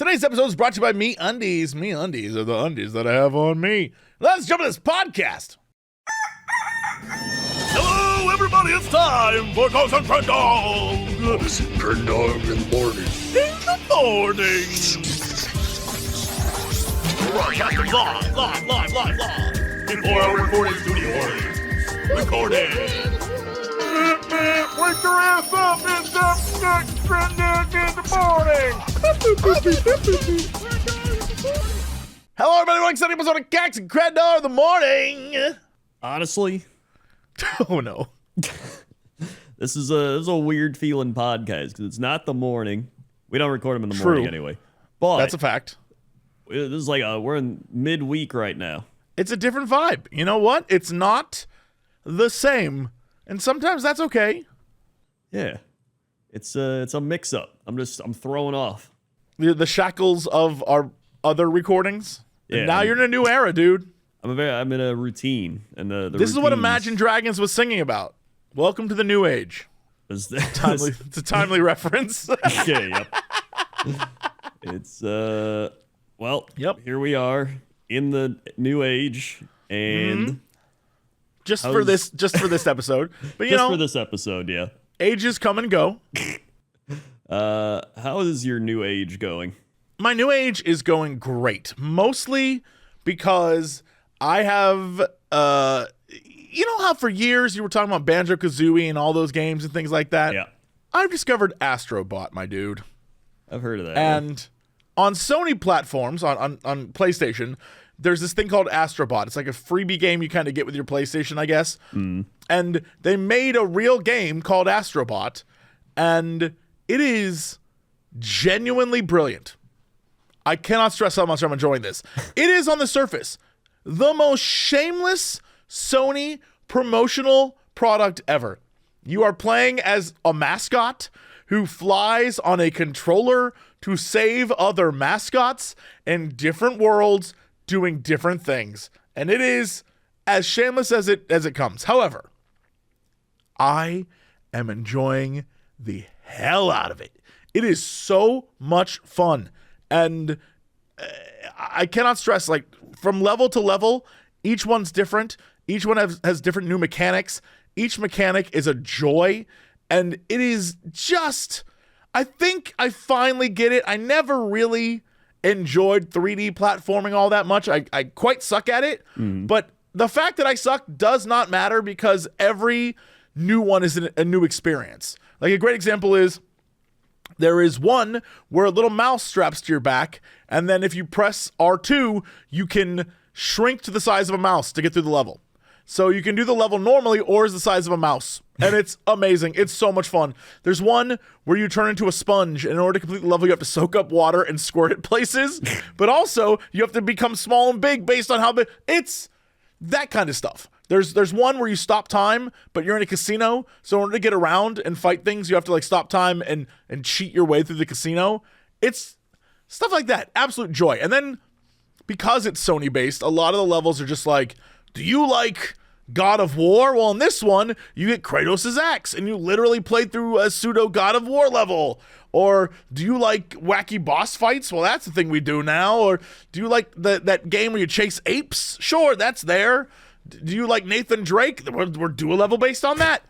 Today's episode is brought to you by MeUndies. MeUndies are the undies that I have on me. Let's jump into this podcast. Hello, everybody. It's time for Doctor and Crendor. Crendor in the morning. In the morning. Broadcasting live. In 4-hour recording studio. Recording. Wake your ass up. It's Doctor Crendor in the morning. Hello, everybody. Welcome to the episode of Doctor and Crendor in the morning. Honestly, Oh, no. this is a weird feeling podcast because it's not the morning. We don't record them in the morning anyway. But That's a fact. this is like we're in midweek right now. It's a different vibe. You know what? It's not the same. And sometimes that's okay. Yeah, it's a mix up. I'm throwing off. The shackles of our other recordings. Yeah, And now you're in a new era, dude. I'm in a routine, and This is what Imagine Dragons was singing about. Welcome to the new age. It's a timely reference. Okay, yep. It's well, Yep. Here we are in the new age, and just for this episode. But you just know, for this episode, yeah. ages come and go. How is your new age going? My new age is going great, mostly because I have, you know how for years you were talking about Banjo-Kazooie and all those games and things like that? Yeah, I've discovered Astrobot, my dude. I've heard of that. And on Sony platforms, on PlayStation, there's this thing called Astrobot. It's like a freebie game you kind of get with your PlayStation, I guess. And they made a real game called Astrobot, and it is genuinely brilliant. I cannot stress how much I'm enjoying this. It is, on the surface, the most shameless Sony promotional product ever. You are playing as a mascot who flies on a controller to save other mascots in different worlds doing different things. And it is as shameless as it comes. However, I am enjoying the hell out of it. It is so much fun. And I cannot stress, like, from level to level, each one's different. Each one has different new mechanics. Each mechanic is a joy. And it is just, I think I finally get it. I never really enjoyed 3D platforming all that much. I quite suck at it. But the fact that I suck does not matter because every new one is a new experience. Like, a great example is, there is one where a little mouse straps to your back, and then if you press R2, you can shrink to the size of a mouse to get through the level. So you can do the level normally or as the size of a mouse. And it's amazing. It's so much fun. There's one where you turn into a sponge. And in order to complete the level, you have to soak up water and squirt it places. But also, you have to become small and big based on how big. It's that kind of stuff. There's one where you stop time, but you're in a casino. So in order to get around and fight things, you have to like stop time and cheat your way through the casino. It's stuff like that. Absolute joy. And then because it's Sony based, a lot of the levels are just like, do you like God of War? Well, in this one, you get Kratos' axe and you literally play through a pseudo God of War level. Or do you like wacky boss fights? Well, that's the thing we do now. Or do you like that game where you chase apes? Sure, that's there. Do you like Nathan Drake? We're do a level based on that.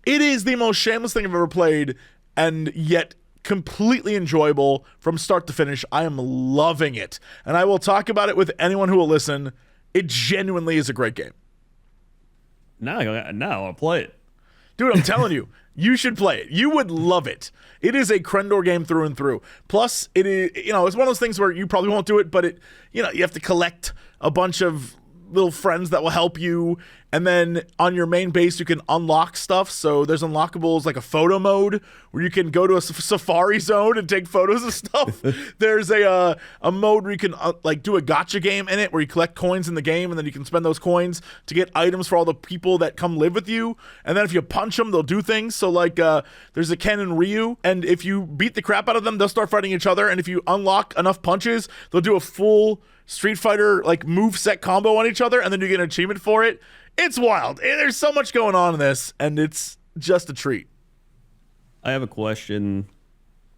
It is the most shameless thing I've ever played, and yet completely enjoyable from start to finish. I am loving it, and I will talk about it with anyone who will listen. It genuinely is a great game. Now I'll play it. Dude, I'm telling you, you should play it. You would love it. It is a Crendor game through and through. Plus, it is, it's one of those things where you probably won't do it, but you have to collect a bunch of little friends that will help you, and then on your main base you can unlock stuff. So there's unlockables like a photo mode where you can go to a safari zone and take photos of stuff. There's a mode where you can do a gacha game in it where you collect coins in the game, and then you can spend those coins to get items for all the people that come live with you. And then if you punch them, they'll do things. So there's a Ken and Ryu, and if you beat the crap out of them, they'll start fighting each other. And if you unlock enough punches, they'll do a full Street Fighter move set combo on each other, and then you get an achievement for it. It's wild. There's so much going on in this, and it's just a treat. I have a question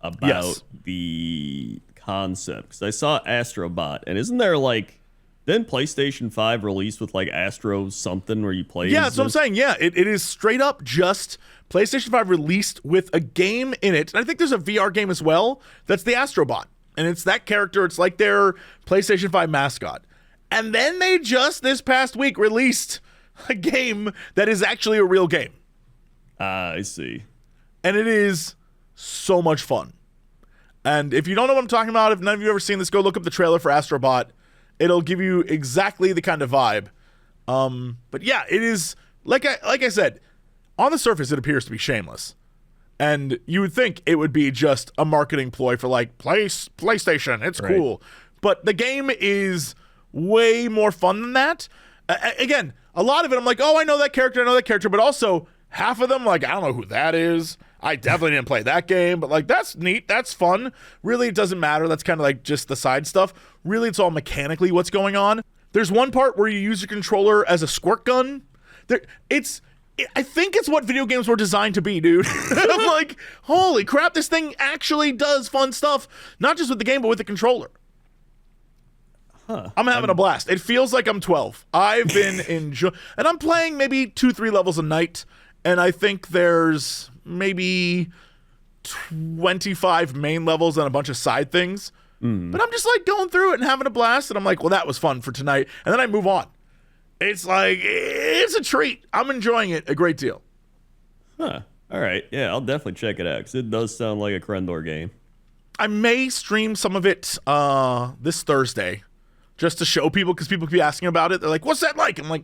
about the concept because I saw Astrobot, and isn't there like then PlayStation 5 released with like Astro something where you play? Yeah, that's what I'm saying. Yeah, it is straight up just PlayStation 5 released with a game in it. And I think there's a VR game as well that's the Astrobot. And it's that character. It's like their PlayStation 5 mascot. And then they just this past week released a game that is actually a real game. I see. And it is so much fun. And if you don't know what I'm talking about, if none of you have ever seen this, go look up the trailer for Astrobot. It'll give you exactly the kind of vibe. But yeah, it is, like I said, on the surface, it appears to be shameless. And you would think it would be just a marketing ploy for like, PlayStation, it's right. cool. But the game is way more fun than that. Again, a lot of it, I'm like, oh, I know that character, but also half of them, like, I don't know who that is. I definitely didn't play that game, but like, that's neat, that's fun. Really, it doesn't matter. That's kind of like just the side stuff. Really, it's all mechanically what's going on. There's one part where you use your controller as a squirt gun. I think it's what video games were designed to be, dude. I'm like, holy crap, this thing actually does fun stuff, not just with the game, but with the controller. I'm having a blast. It feels like I'm 12. I've been enjoying, and I'm playing maybe 2-3 levels a night, and I think there's maybe 25 main levels and a bunch of side things. But I'm just like going through it and having a blast, and I'm like, well, that was fun for tonight, and then I move on. It's like, it's a treat. I'm enjoying it a great deal. Huh. All right. Yeah, I'll definitely check it out because it does sound like a Crendor game. I may stream some of it this Thursday just to show people, because people keep asking about it. They're like, what's that like? I'm like,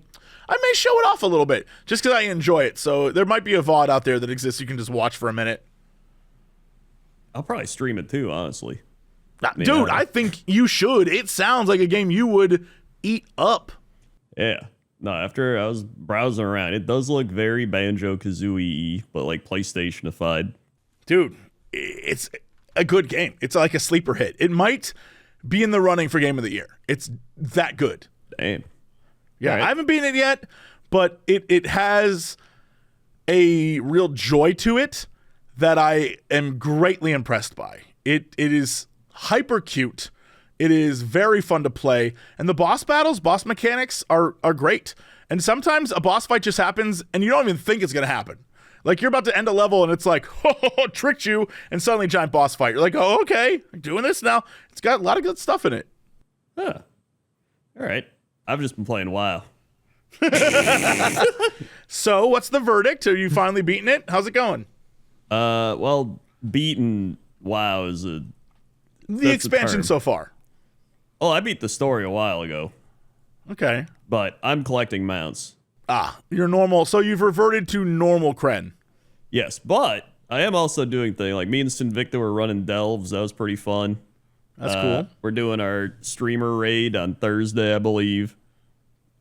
I may show it off a little bit just because I enjoy it. So there might be a VOD out there that exists you can just watch for a minute. I'll probably stream it too, honestly. Dude, I think you should. It sounds like a game you would eat up. Yeah. No, after I was browsing around, it does look very Banjo-Kazooie-y, but like PlayStation-ified. Dude, it's a good game. It's like a sleeper hit. It might be in the running for Game of the Year. It's that good. Damn. Yeah, right. I haven't beaten it yet, but it has a real joy to it that I am greatly impressed by. It is hyper cute. It is very fun to play, and the boss mechanics are great. And sometimes a boss fight just happens, and you don't even think it's gonna happen. Like, you're about to end a level, and it's like, oh, tricked you, and suddenly giant boss fight. You're like, oh, okay, I'm doing this now. It's got a lot of good stuff in it. Huh. All right. I've just been playing WoW. So, what's the verdict? Are you finally beating it? How's it going? Well, beating WoW is the expansion so far. Oh, I beat the story a while ago. Okay. But I'm collecting mounts. You're normal. So you've reverted to normal Kren. Yes, but I am also doing things like me and Sinvicta were running delves. That was pretty fun. That's cool. We're doing our streamer raid on Thursday, I believe.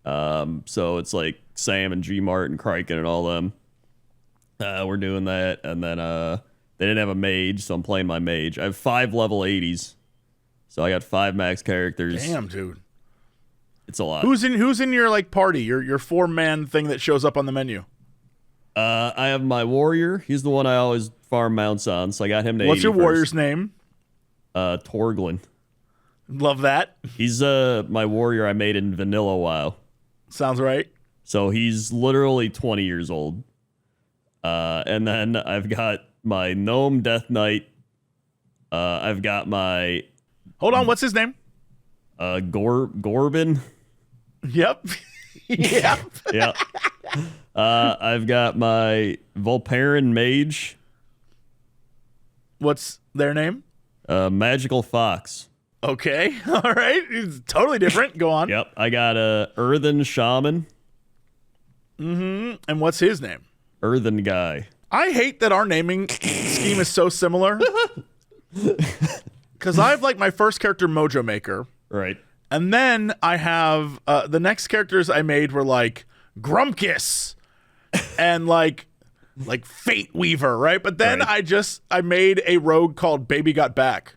So it's like Sam and G-Mart and Criken and all them. We're doing that, and then they didn't have a mage, so I'm playing my mage. I have 5 level 80s, so I got 5 max characters. Damn, dude. It's a lot. Who's in your like party? Your 4-man thing that shows up on the menu. I have my warrior. He's the one I always farm mounts on, so I got him to 80 What's your first. warrior's name? Torglin. Love that. He's my warrior I made in vanilla WoW. Sounds right. So he's literally 20 years old. And then I've got my gnome death knight. I've got my Hold on, what's his name? Gorbin. Yep. Yep. Yeah. I've got my Volparen mage. What's their name? Magical fox. Okay. All right. It's totally different. Go on. Yep. I got a earthen shaman. Mm-hmm. And what's his name? Earthen guy. I hate that our naming scheme is so similar. Because I have like my first character, Mojo Maker. Right. And then I have the next characters I made were like Grumpkus and like Fate Weaver, right? But then right. I made a rogue called Baby Got Back.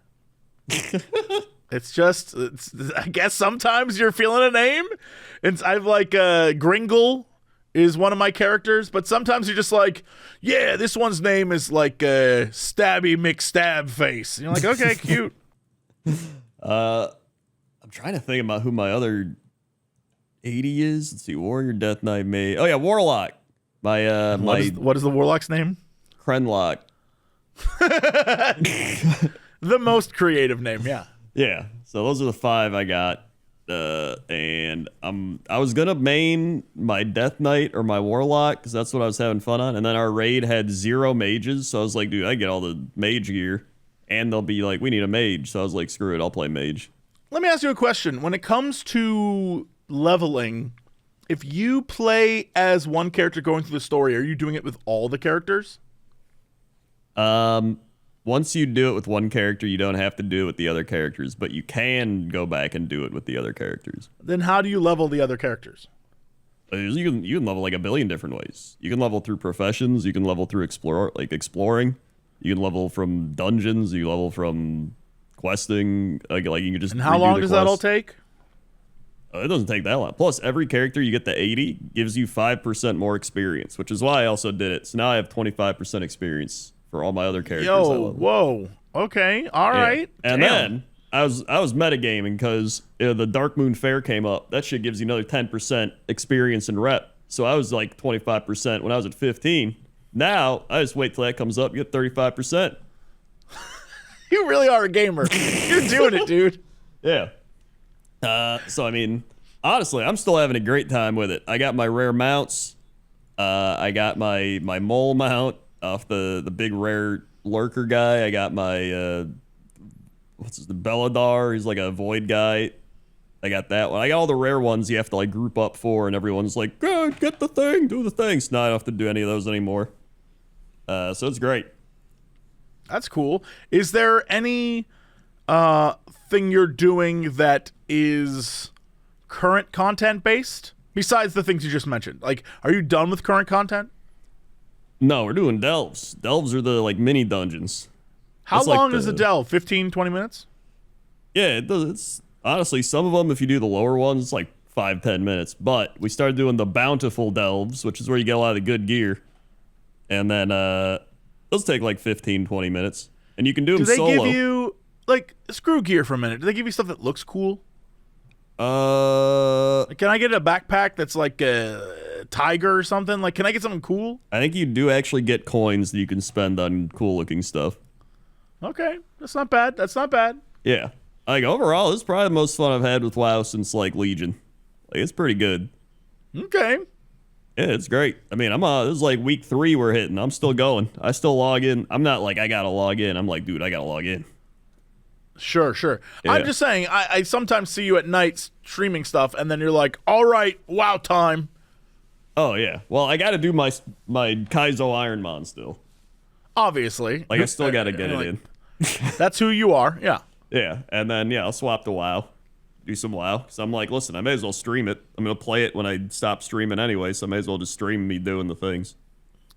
It's I guess sometimes you're feeling a name. And I've like Gringle is one of my characters, but sometimes you're just like, yeah, this one's name is like Stabby McStab Face. And you're like, okay, cute. I'm trying to think about who my other 80 is. Let's see, Warrior, Death Knight, Mage. Oh yeah, Warlock. What is the Warlock's name? Krenlock. The most creative name, yeah. Yeah. So those are the 5 I got. And I was gonna main my Death Knight or my Warlock because that's what I was having fun on. And then our raid had 0 mages, so I was like, dude, I get all the mage gear, and they'll be like, we need a mage. So I was like, screw it, I'll play mage. Let me ask you a question. When it comes to leveling, if you play as one character going through the story, are you doing it with all the characters? Once you do it with one character, you don't have to do it with the other characters, but you can go back and do it with the other characters. Then how do you level the other characters? You can level like a billion different ways. You can level through professions. You can level through exploring. You can level from dungeons. You level from questing. Like you can just. And how long does that all take? It doesn't take that long. Plus, every character you get to 80 gives you 5% more experience, which is why I also did it. So now I have 25% experience for all my other characters. Whoa. Okay. All right. And then I was metagaming because the Dark Moon Fair came up. That shit gives you another 10% experience and rep. So I was like 25% when I was at 15. Now I just wait till that comes up. You get 35%. You really are a gamer. You're doing it, dude. Yeah. So I mean, honestly, I'm still having a great time with it. I got my rare mounts. I got my mole mount off the big rare lurker guy. I got my the Belladar. He's like a void guy. I got that one. I got all the rare ones you have to like group up for, and everyone's like, get the thing, do the thing. So now I don't have to do any of those anymore. So it's great. That's cool. Is there any thing you're doing that is current content based besides the things you just mentioned? Like, are you done with current content? No, we're doing delves. Delves are the like mini dungeons. How long is a delve? 15, 20 minutes? Yeah, it does. It's honestly, some of them, if you do the lower ones, it's like 5-10 minutes. But we started doing the bountiful delves, which is where you get a lot of the good gear. And then those take like 15-20 minutes. And you can do them solo. Do they give you, like, screw gear for a minute. Do they give you stuff that looks cool? Can I get a backpack that's like a tiger or something? Like, can I get something cool? I think you do actually get coins that you can spend on cool looking stuff. Okay, that's not bad. That's not bad. Yeah. Like, overall, this is probably the most fun I've had with WoW since, like, Legion. Like, it's pretty good. Okay. Yeah, it's great. I mean, this is like week 3 we're hitting. I'm still going. I still log in. I'm not like, I gotta log in. I'm like, dude, I gotta log in. Sure. Yeah. I'm just saying, I sometimes see you at night streaming stuff, and then you're like, all right, WoW time. Oh, yeah. Well, I gotta do my Kaizo Ironmon still. Obviously. Like, I still gotta get it in. That's who you are, yeah. Yeah, and then, yeah, I'll swap to WoW. Do some WoW. So I'm like, listen, I may as well stream it. I'm going to play it when I stop streaming anyway, so I may as well just stream me doing the things.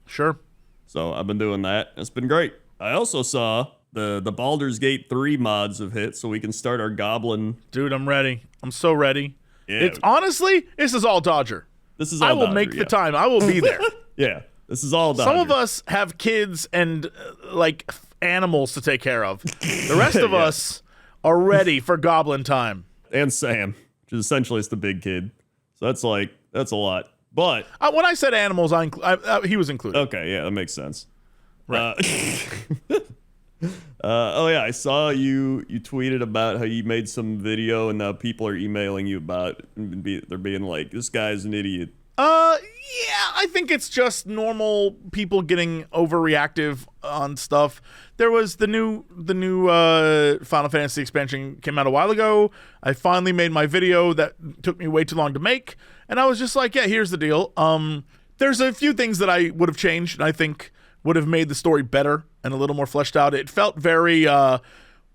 Sure. So I've been doing that. It's been great. I also saw the Baldur's Gate 3 mods have hit, so we can start our Goblin. Dude, I'm ready. I'm so ready. Yeah. It's honestly, this is all Dodger. This is all I will Dodger, make the time. I will be there. Yeah, this is all Dodger. Some of us have kids and, like, animals to take care of. The rest of us are ready for Goblin time. And Sam, which is essentially it's the big kid. So that's a lot. But when I said animals, he was included. Okay, yeah, that makes sense. Right. Oh yeah, I saw you tweeted about how you made some video and now people are emailing you about they're being like, this guy's an idiot. Yeah, I think it's just normal people getting overreactive on stuff. There was the new Final Fantasy expansion came out a while ago. I finally made my video that took me way too long to make, and I was just like, yeah, here's the deal. There's a few things that I would have changed and I think would have made the story better and a little more fleshed out. It felt very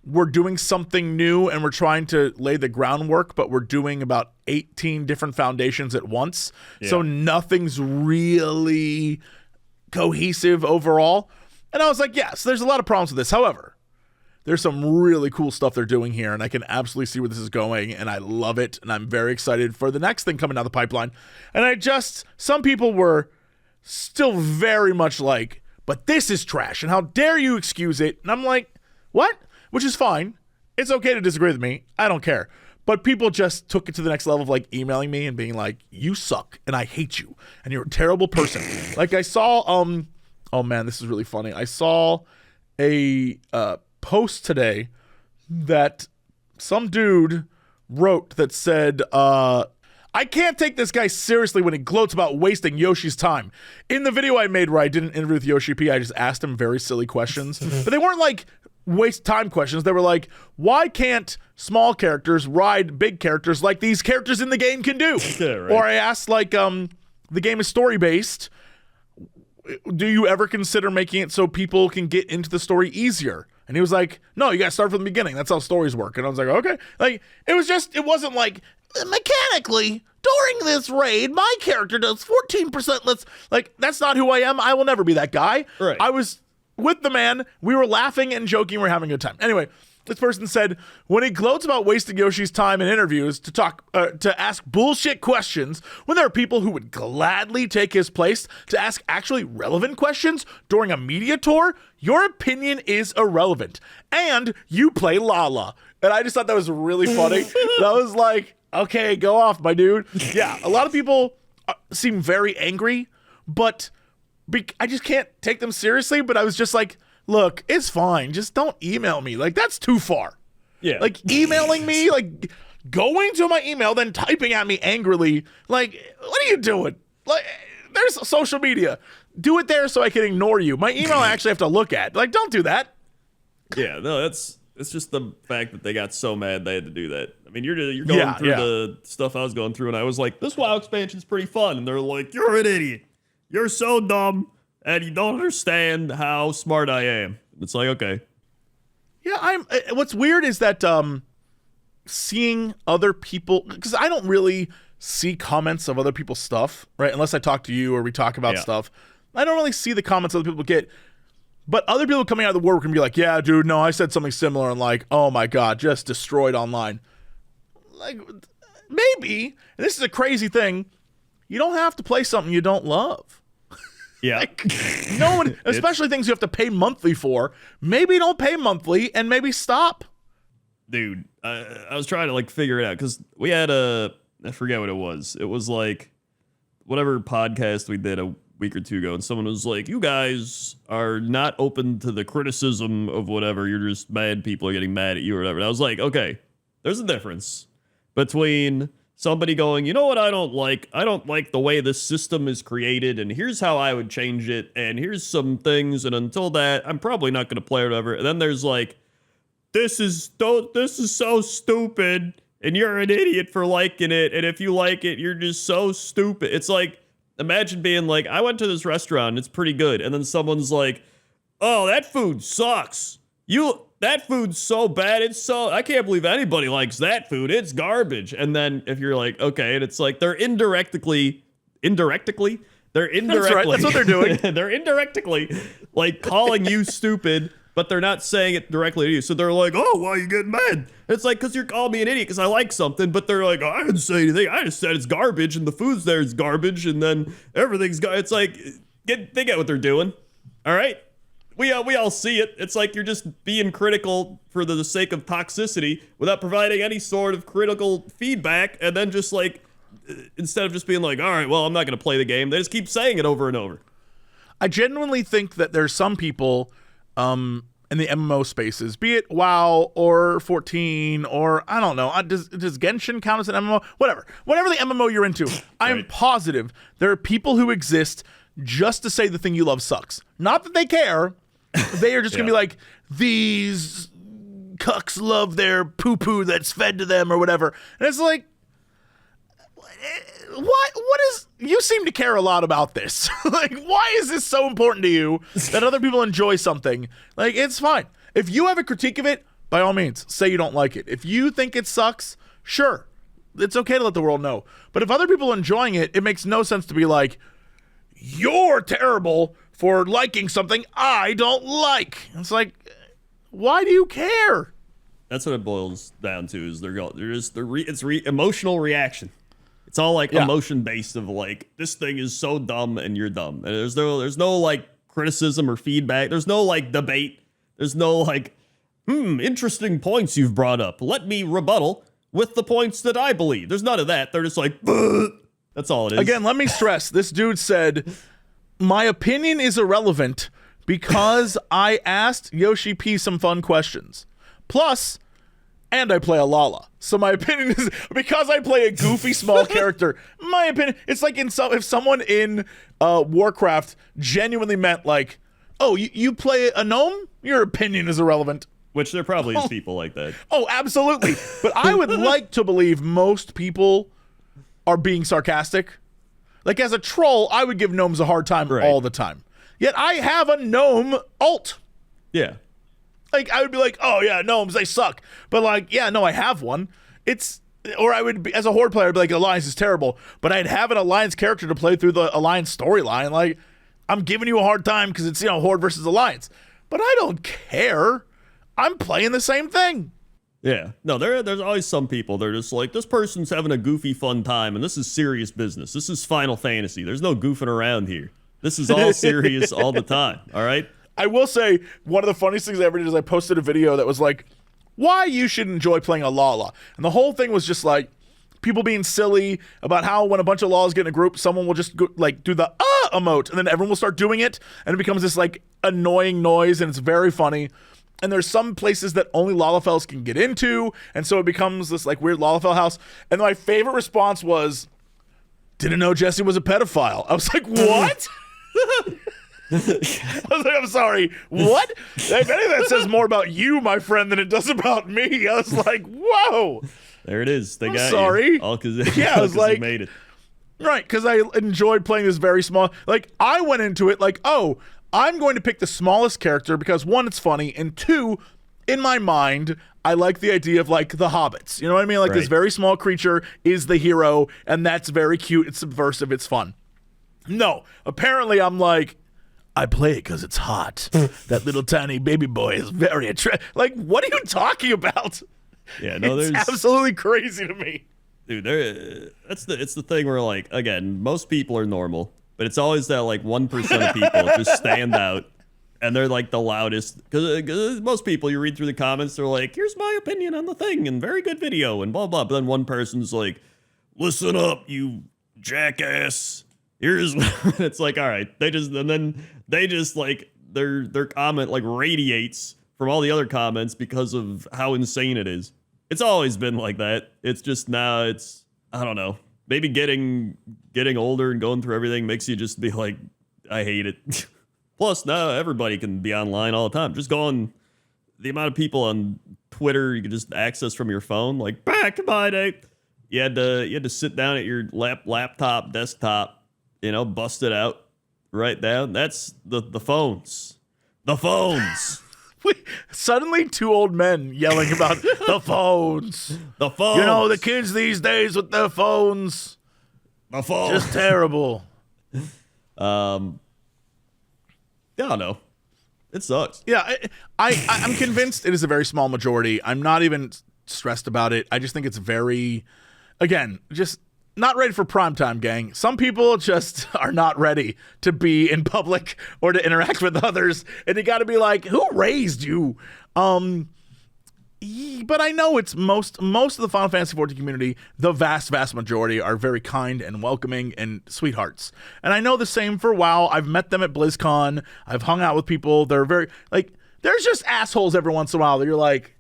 we're doing something new and we're trying to lay the groundwork, but we're doing about 18 different foundations at once. Yeah. So nothing's really cohesive overall. And I was like, yes, there's a lot of problems with this. However, there's some really cool stuff they're doing here, and I can absolutely see where this is going, and I love it, and I'm very excited for the next thing coming down the pipeline. And some people were still very much like, but this is trash, and how dare you excuse it? And I'm like, what? Which is fine. it's okay to disagree with me. I don't care. But people just took it to the next level of like emailing me and being like, you suck and I hate you and you're a terrible person. Like I saw, oh man, this is really funny. I saw a post today that some dude wrote that said, I can't take this guy seriously when he gloats about wasting Yoshi's time. In the video I made where I did an interview with Yoshi P, I just asked him very silly questions, but they weren't like waste time questions. They were like, why can't small characters ride big characters like these characters in the game can do? Yeah, right. Or I asked like, the game is story based. Do you ever consider making it so people can get into the story easier? And he was like, no, you got to start from the beginning. That's how stories work. And I was like, okay. Like, it wasn't like, mechanically, during this raid, my character does 14% less. Like, that's not who I am. I will never be that guy. Right. I was with the man. We were laughing and joking. We're having a good time. Anyway, this person said, when he gloats about wasting Yoshi's time in interviews to ask bullshit questions, when there are people who would gladly take his place to ask actually relevant questions during a media tour, your opinion is irrelevant. And you play Lala. And I just thought that was really funny. That was like, okay, go off, my dude. Yeah, a lot of people seem very angry, but I just can't take them seriously. But I was just like, look, it's fine. Just don't email me. Like, that's too far. Yeah. Like, emailing me, like, going to my email, then typing at me angrily. Like, what are you doing? Like, there's social media. Do it there so I can ignore you. My email I actually have to look at. Like, don't do that. Yeah, no, it's just the fact that they got so mad they had to do that. I mean, you're going through the stuff I was going through, and I was like, this WoW expansion's pretty fun. And they're like, you're an idiot. You're so dumb, and you don't understand how smart I am. It's like, okay. Yeah, what's weird is that seeing other people, because I don't really see comments of other people's stuff, right? Unless I talk to you or we talk about stuff. I don't really see the comments other people get. But other people coming out of the war can be like, yeah, dude, no, I said something similar, and like, oh my God, just destroyed online. Like, maybe, and this is a crazy thing, you don't have to play something you don't love. Yeah. Like, no one, especially things you have to pay monthly for, maybe don't pay monthly and maybe stop. Dude, I was trying to like figure it out because we had I forget what it was. It was like whatever podcast we did a week or two ago, and someone was like, you guys are not open to the criticism of whatever. You're just mad. People are getting mad at you or whatever. And I was like, okay, there's a difference between somebody going, you know what I don't like? I don't like the way this system is created, and here's how I would change it, and here's some things, and until that, I'm probably not going to play or whatever. And then there's like, this is so stupid, and you're an idiot for liking it, and if you like it, you're just so stupid. It's like, imagine being like, I went to this restaurant, and it's pretty good, and then someone's like, oh, that food sucks. That food's so bad. I can't believe anybody likes that food. It's garbage. And then if you're like, okay, and it's like they're indirectly, that's right, that's what they're doing. They're indirectly like calling you stupid, but they're not saying it directly to you. So they're like, oh, why are you getting mad? It's like, because you're calling me an idiot because I like something, but they're like, oh, I didn't say anything. I just said it's garbage, and the food's there is garbage, and then everything's it's like, they get what they're doing. All right? We all see it. It's like you're just being critical for the sake of toxicity without providing any sort of critical feedback, and then just like, instead of just being like, all right, well, I'm not going to play the game, they just keep saying it over and over. I genuinely think that there's some people in the MMO spaces, be it WoW or 14 or I don't know, does Genshin count as an MMO? Whatever the MMO you're into, I am positive there are people who exist just to say the thing you love sucks. Not that they care. They are just going to be like, these cucks love their poo-poo that's fed to them or whatever. And it's like, what is, you seem to care a lot about this. Like, why is this so important to you that other people enjoy something? Like, it's fine. If you have a critique of it, by all means, say you don't like it. If you think it sucks, sure. It's okay to let the world know. But if other people are enjoying it, it makes no sense to be like, you're terrible for liking something I don't like. It's like, why do you care? That's what it boils down to. Is it's emotional reaction. It's all like emotion based of like, this thing is so dumb and you're dumb. And there's no like criticism or feedback. There's no like debate. There's no like, Interesting points you've brought up. Let me rebuttal with the points that I believe. There's none of that. They're just like, that's all it is. Again, let me stress, this dude said, my opinion is irrelevant because I asked Yoshi P some fun questions. Plus, and I play a Lala. So my opinion is, because I play a goofy small character, my opinion, it's like if someone in Warcraft genuinely meant like, oh, you play a gnome? Your opinion is irrelevant. Which there probably is people like that. Oh, absolutely. But I would like to believe most people are being sarcastic. Like, as a troll, I would give gnomes a hard time all the time. Yet I have a gnome alt. Yeah. Like, I would be like, oh, yeah, gnomes, they suck. But, like, yeah, no, I have one. Or I would be, as a Horde player, I'd be like, Alliance is terrible. But I'd have an Alliance character to play through the Alliance storyline. Like, I'm giving you a hard time because it's, Horde versus Alliance. But I don't care. I'm playing the same thing. Yeah. No, there's always some people. They're just like, this person's having a goofy, fun time, and this is serious business. This is Final Fantasy. There's no goofing around here. This is all serious all the time, all right? I will say, one of the funniest things I ever did is I posted a video that was like, why you should enjoy playing a Lala. And the whole thing was just like, people being silly about how when a bunch of Lalas get in a group, someone will just go, like do the emote, and then everyone will start doing it, and it becomes this like annoying noise, and it's very funny. And there's some places that only Lalafels can get into, and so it becomes this like weird Lalafell house. And my favorite response was, didn't know Jesse was a pedophile. I was like, what? I was like, I'm sorry, what? If anything, that says more about you, my friend, than it does about me. I was like, whoa. There it is. They got sorry. You. All because I was like, made it. Right, because I enjoyed playing this very small. Like, I went into it like, oh, I'm going to pick the smallest character because, one, it's funny, and two, in my mind, I like the idea of, like, the hobbits. You know what I mean? Like, this very small creature is the hero, and that's very cute. It's subversive. It's fun. No, apparently I'm like, I play it because it's hot. That little tiny baby boy is very attractive. Like, what are you talking about? Yeah, no, it's absolutely crazy to me. Dude, it's the thing where, like, again, most people are normal. But it's always that, like, 1% of people just stand out, and they're, like, the loudest. Because most people, you read through the comments, they're like, here's my opinion on the thing, and very good video, and blah, blah. But then one person's like, listen up, you jackass. Here's... It's like, all right. They just, like, their comment, like, radiates from all the other comments because of how insane it is. It's always been like that. It's just now it's, I don't know. Maybe getting older and going through everything makes you just be like, I hate it. Plus, now everybody can be online all the time. Just go on the amount of people on Twitter you can just access from your phone. Like back in my day, you had to sit down at your laptop, desktop, bust it out, write down. That's the phones. The phones. Suddenly, two old men yelling about the phones. The phones. The kids these days with their phones. The phones. Just terrible. I don't know. It sucks. Yeah, I'm convinced it is a very small majority. I'm not even stressed about it. I just think it's very, again, just not ready for primetime, gang. Some people just are not ready to be in public or to interact with others, and you got to be like, who raised you? But I know it's most of the Final Fantasy XIV community, the vast majority, are very kind and welcoming and sweethearts. And I know the same for WoW. I've met them at BlizzCon. I've hung out with people. They're very, like, there's just assholes every once in a while that you're like,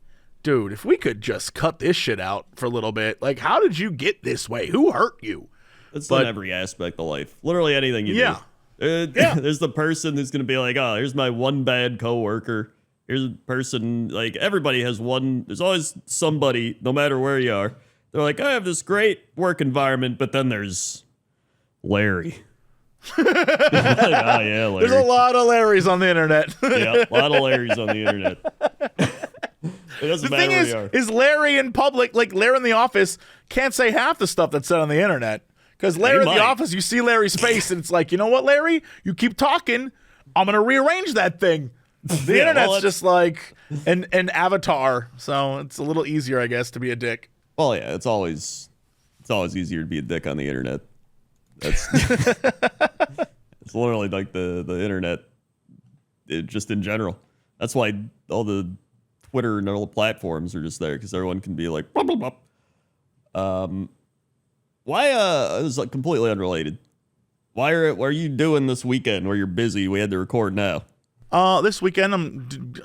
dude, if we could just cut this shit out for a little bit, like, how did you get this way? Who hurt you? It's in every aspect of life. Literally anything you do. There's the person who's going to be like, oh, here's my one bad coworker. Here's a person, like, everybody has one. There's always somebody, no matter where you are. They're like, I have this great work environment, but then there's Larry. Like, oh, yeah, Larry. There's a lot of Larrys on the internet. Yeah, a lot of Larrys on the internet. It doesn't matter where you are. Is Larry in public, like Larry in the office, can't say half the stuff that's said on the internet. Because Larry in the office, you see Larry's face, and it's like, you know what, Larry? You keep talking, I'm going to rearrange that thing. The internet's just like an avatar, so it's a little easier, I guess, to be a dick. Well, yeah, it's always easier to be a dick on the internet. That's it's literally like the internet, just in general. That's why all the Twitter and all the platforms are just there because everyone can be like, blah, blah, blah. Why? It was like completely unrelated. Why are you doing this weekend where you're busy? We had to record now. This weekend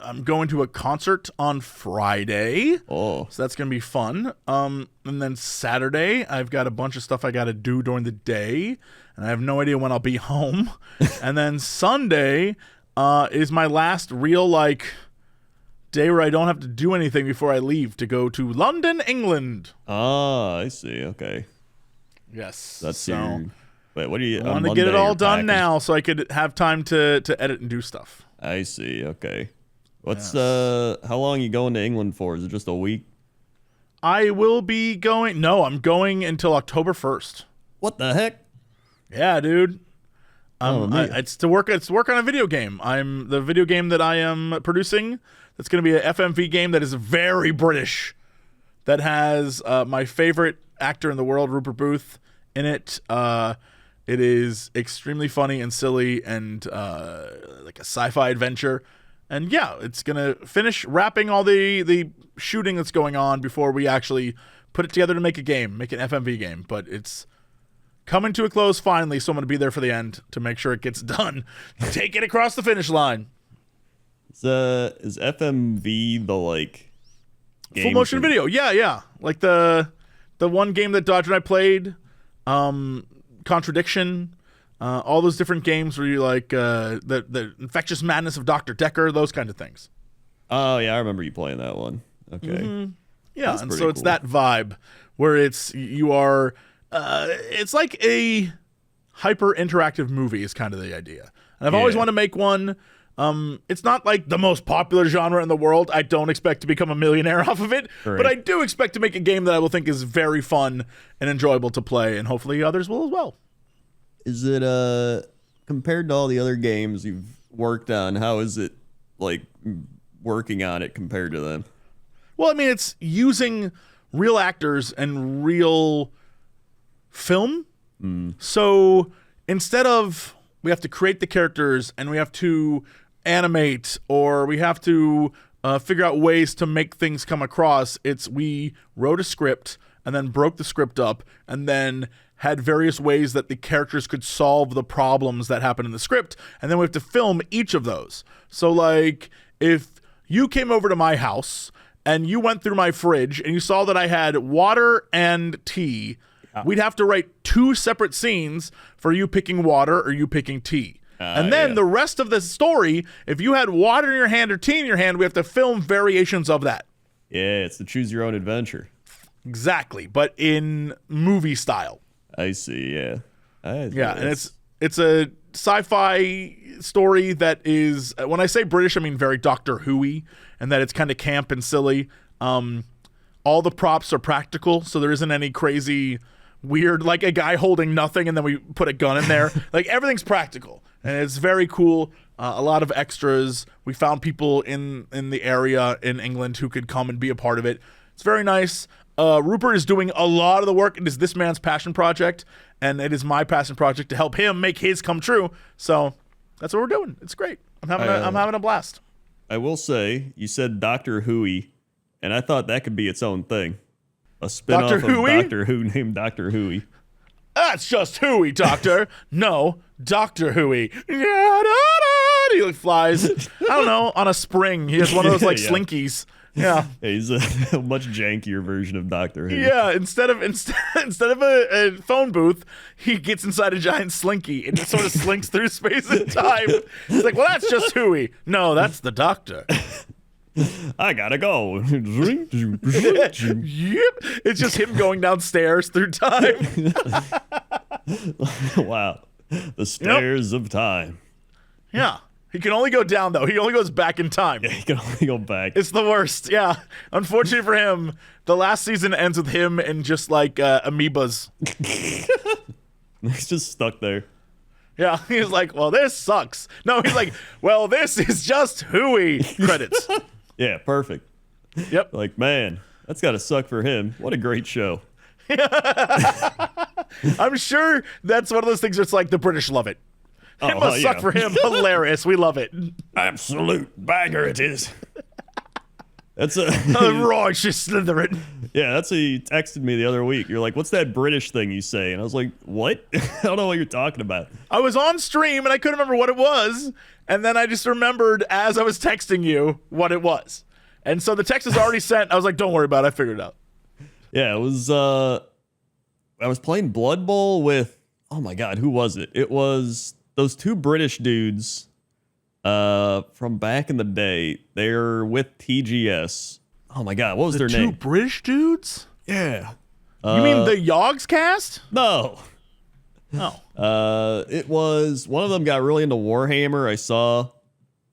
I'm going to a concert on Friday. Oh, So that's gonna be fun. And then Saturday I've got a bunch of stuff I gotta do during the day, and I have no idea when I'll be home. And then Sunday is my last real day where I don't have to do anything before I leave to go to London, England. I see. Okay, Yes. that's so. your. Wait, what are you? I want to get it all done now so I could have time to edit and do stuff. I see. Okay. What's how long are you going to England for? Is it just a week? I will be going. No, I'm going until October 1st. What the heck? Yeah, dude. Man. It's to work. It's to work on a video game. The video game that I am producing. That's going to be a FMV game that is very British. That has my favorite actor in the world, Rupert Booth, in it. It is extremely funny and silly and like a sci-fi adventure. And yeah, it's going to finish wrapping all the shooting that's going on before we actually put it together to make an FMV game. But it's coming to a close finally, so I'm going to be there for the end to make sure it gets done. Take it across the finish line. Is FMV the full motion video? Yeah. Like the one game that Dodger and I played, Contradiction, all those different games where you the Infectious Madness of Dr. Decker, those kind of things. Oh yeah, I remember you playing that one. Okay. Mm-hmm. Yeah, That's and pretty so it's cool. that vibe where it's like a hyper interactive movie is kind of the idea. And I've always wanted to make one. It's not like the most popular genre in the world. I don't expect to become a millionaire off of it, Right. but I do expect to make a game that I will think is very fun and enjoyable to play, and hopefully others will as well. Is it compared to all the other games you've worked on? How is it working on it compared to them? Well, I mean, it's using real actors and real film. So instead of we have to create the characters and we have to animate or we have to figure out ways to make things come across, we wrote a script and then broke the script up and then had various ways that the characters could solve the problems that happen in the script, and then we have to film each of those. So if you came over to my house and you went through my fridge and you saw that I had water and tea, we'd have to write 2 separate scenes for you picking water or you picking tea. And then the rest of the story, if you had water in your hand or tea in your hand, we have to film variations of that. Yeah, it's the choose your own adventure. Exactly, but in movie style. I see. Yeah. And it's a sci-fi story that is, when I say British, I mean very Doctor Hooey, and that it's kind of camp and silly. All the props are practical, so there isn't any crazy weird, like a guy holding nothing and then we put a gun in there. Everything's practical, and it's very cool. A lot of extras. We found people in the area in England who could come and be a part of it. It's very nice. Rupert is doing a lot of the work. It is this man's passion project, and it is my passion project to help him make his come true. So that's what we're doing. It's great. I'm having a blast. I will say, you said Doctor Hooey, and I thought that could be its own thing. A spin-off Doctor of Hooey? Doctor Who named Doctor Hooey. That's just Hooey, Doctor. No, Doctor Hooey. He flies, I don't know, on a spring. He has one of those Yeah. slinkies. Yeah. He's a much jankier version of Doctor Who. Yeah, instead of a phone booth, he gets inside a giant slinky and it sort of slinks through space and time. It's like, well, that's just Hooey. No, that's the Doctor. I gotta go. Yep. It's just him going downstairs through time. Wow. The stairs of time. Yeah. He can only go down, though. He only goes back in time. Yeah, he can only go back. It's the worst. Yeah. Unfortunately for him, the last season ends with him and just amoebas. He's just stuck there. Yeah. He's like, well, this sucks. No, he's like, well, this is just Hooey. Credits. Yeah, perfect. Yep. Man, that's gotta suck for him. What a great show. I'm sure that's one of those things where it's like the British love it. It must suck for him. Hilarious. We love it. Absolute banger it is. That's a Righteous Slytherin. yeah. That's what you texted me the other week. You're like, "What's that British thing you say?" And I was like, "What? I don't know what you're talking about." I was on stream and I couldn't remember what it was, and then I just remembered as I was texting you what it was. And so the text is already sent. I was like, "Don't worry about it. I figured it out." Yeah, it was. I was playing Blood Bowl with. Oh my God, who was it? It was those two British dudes. From back in the day, they're with TGS. Oh my God, what was their name? Two British dudes? Yeah. You mean the Yogs cast? No. Oh. It was one of them got really into Warhammer. I saw.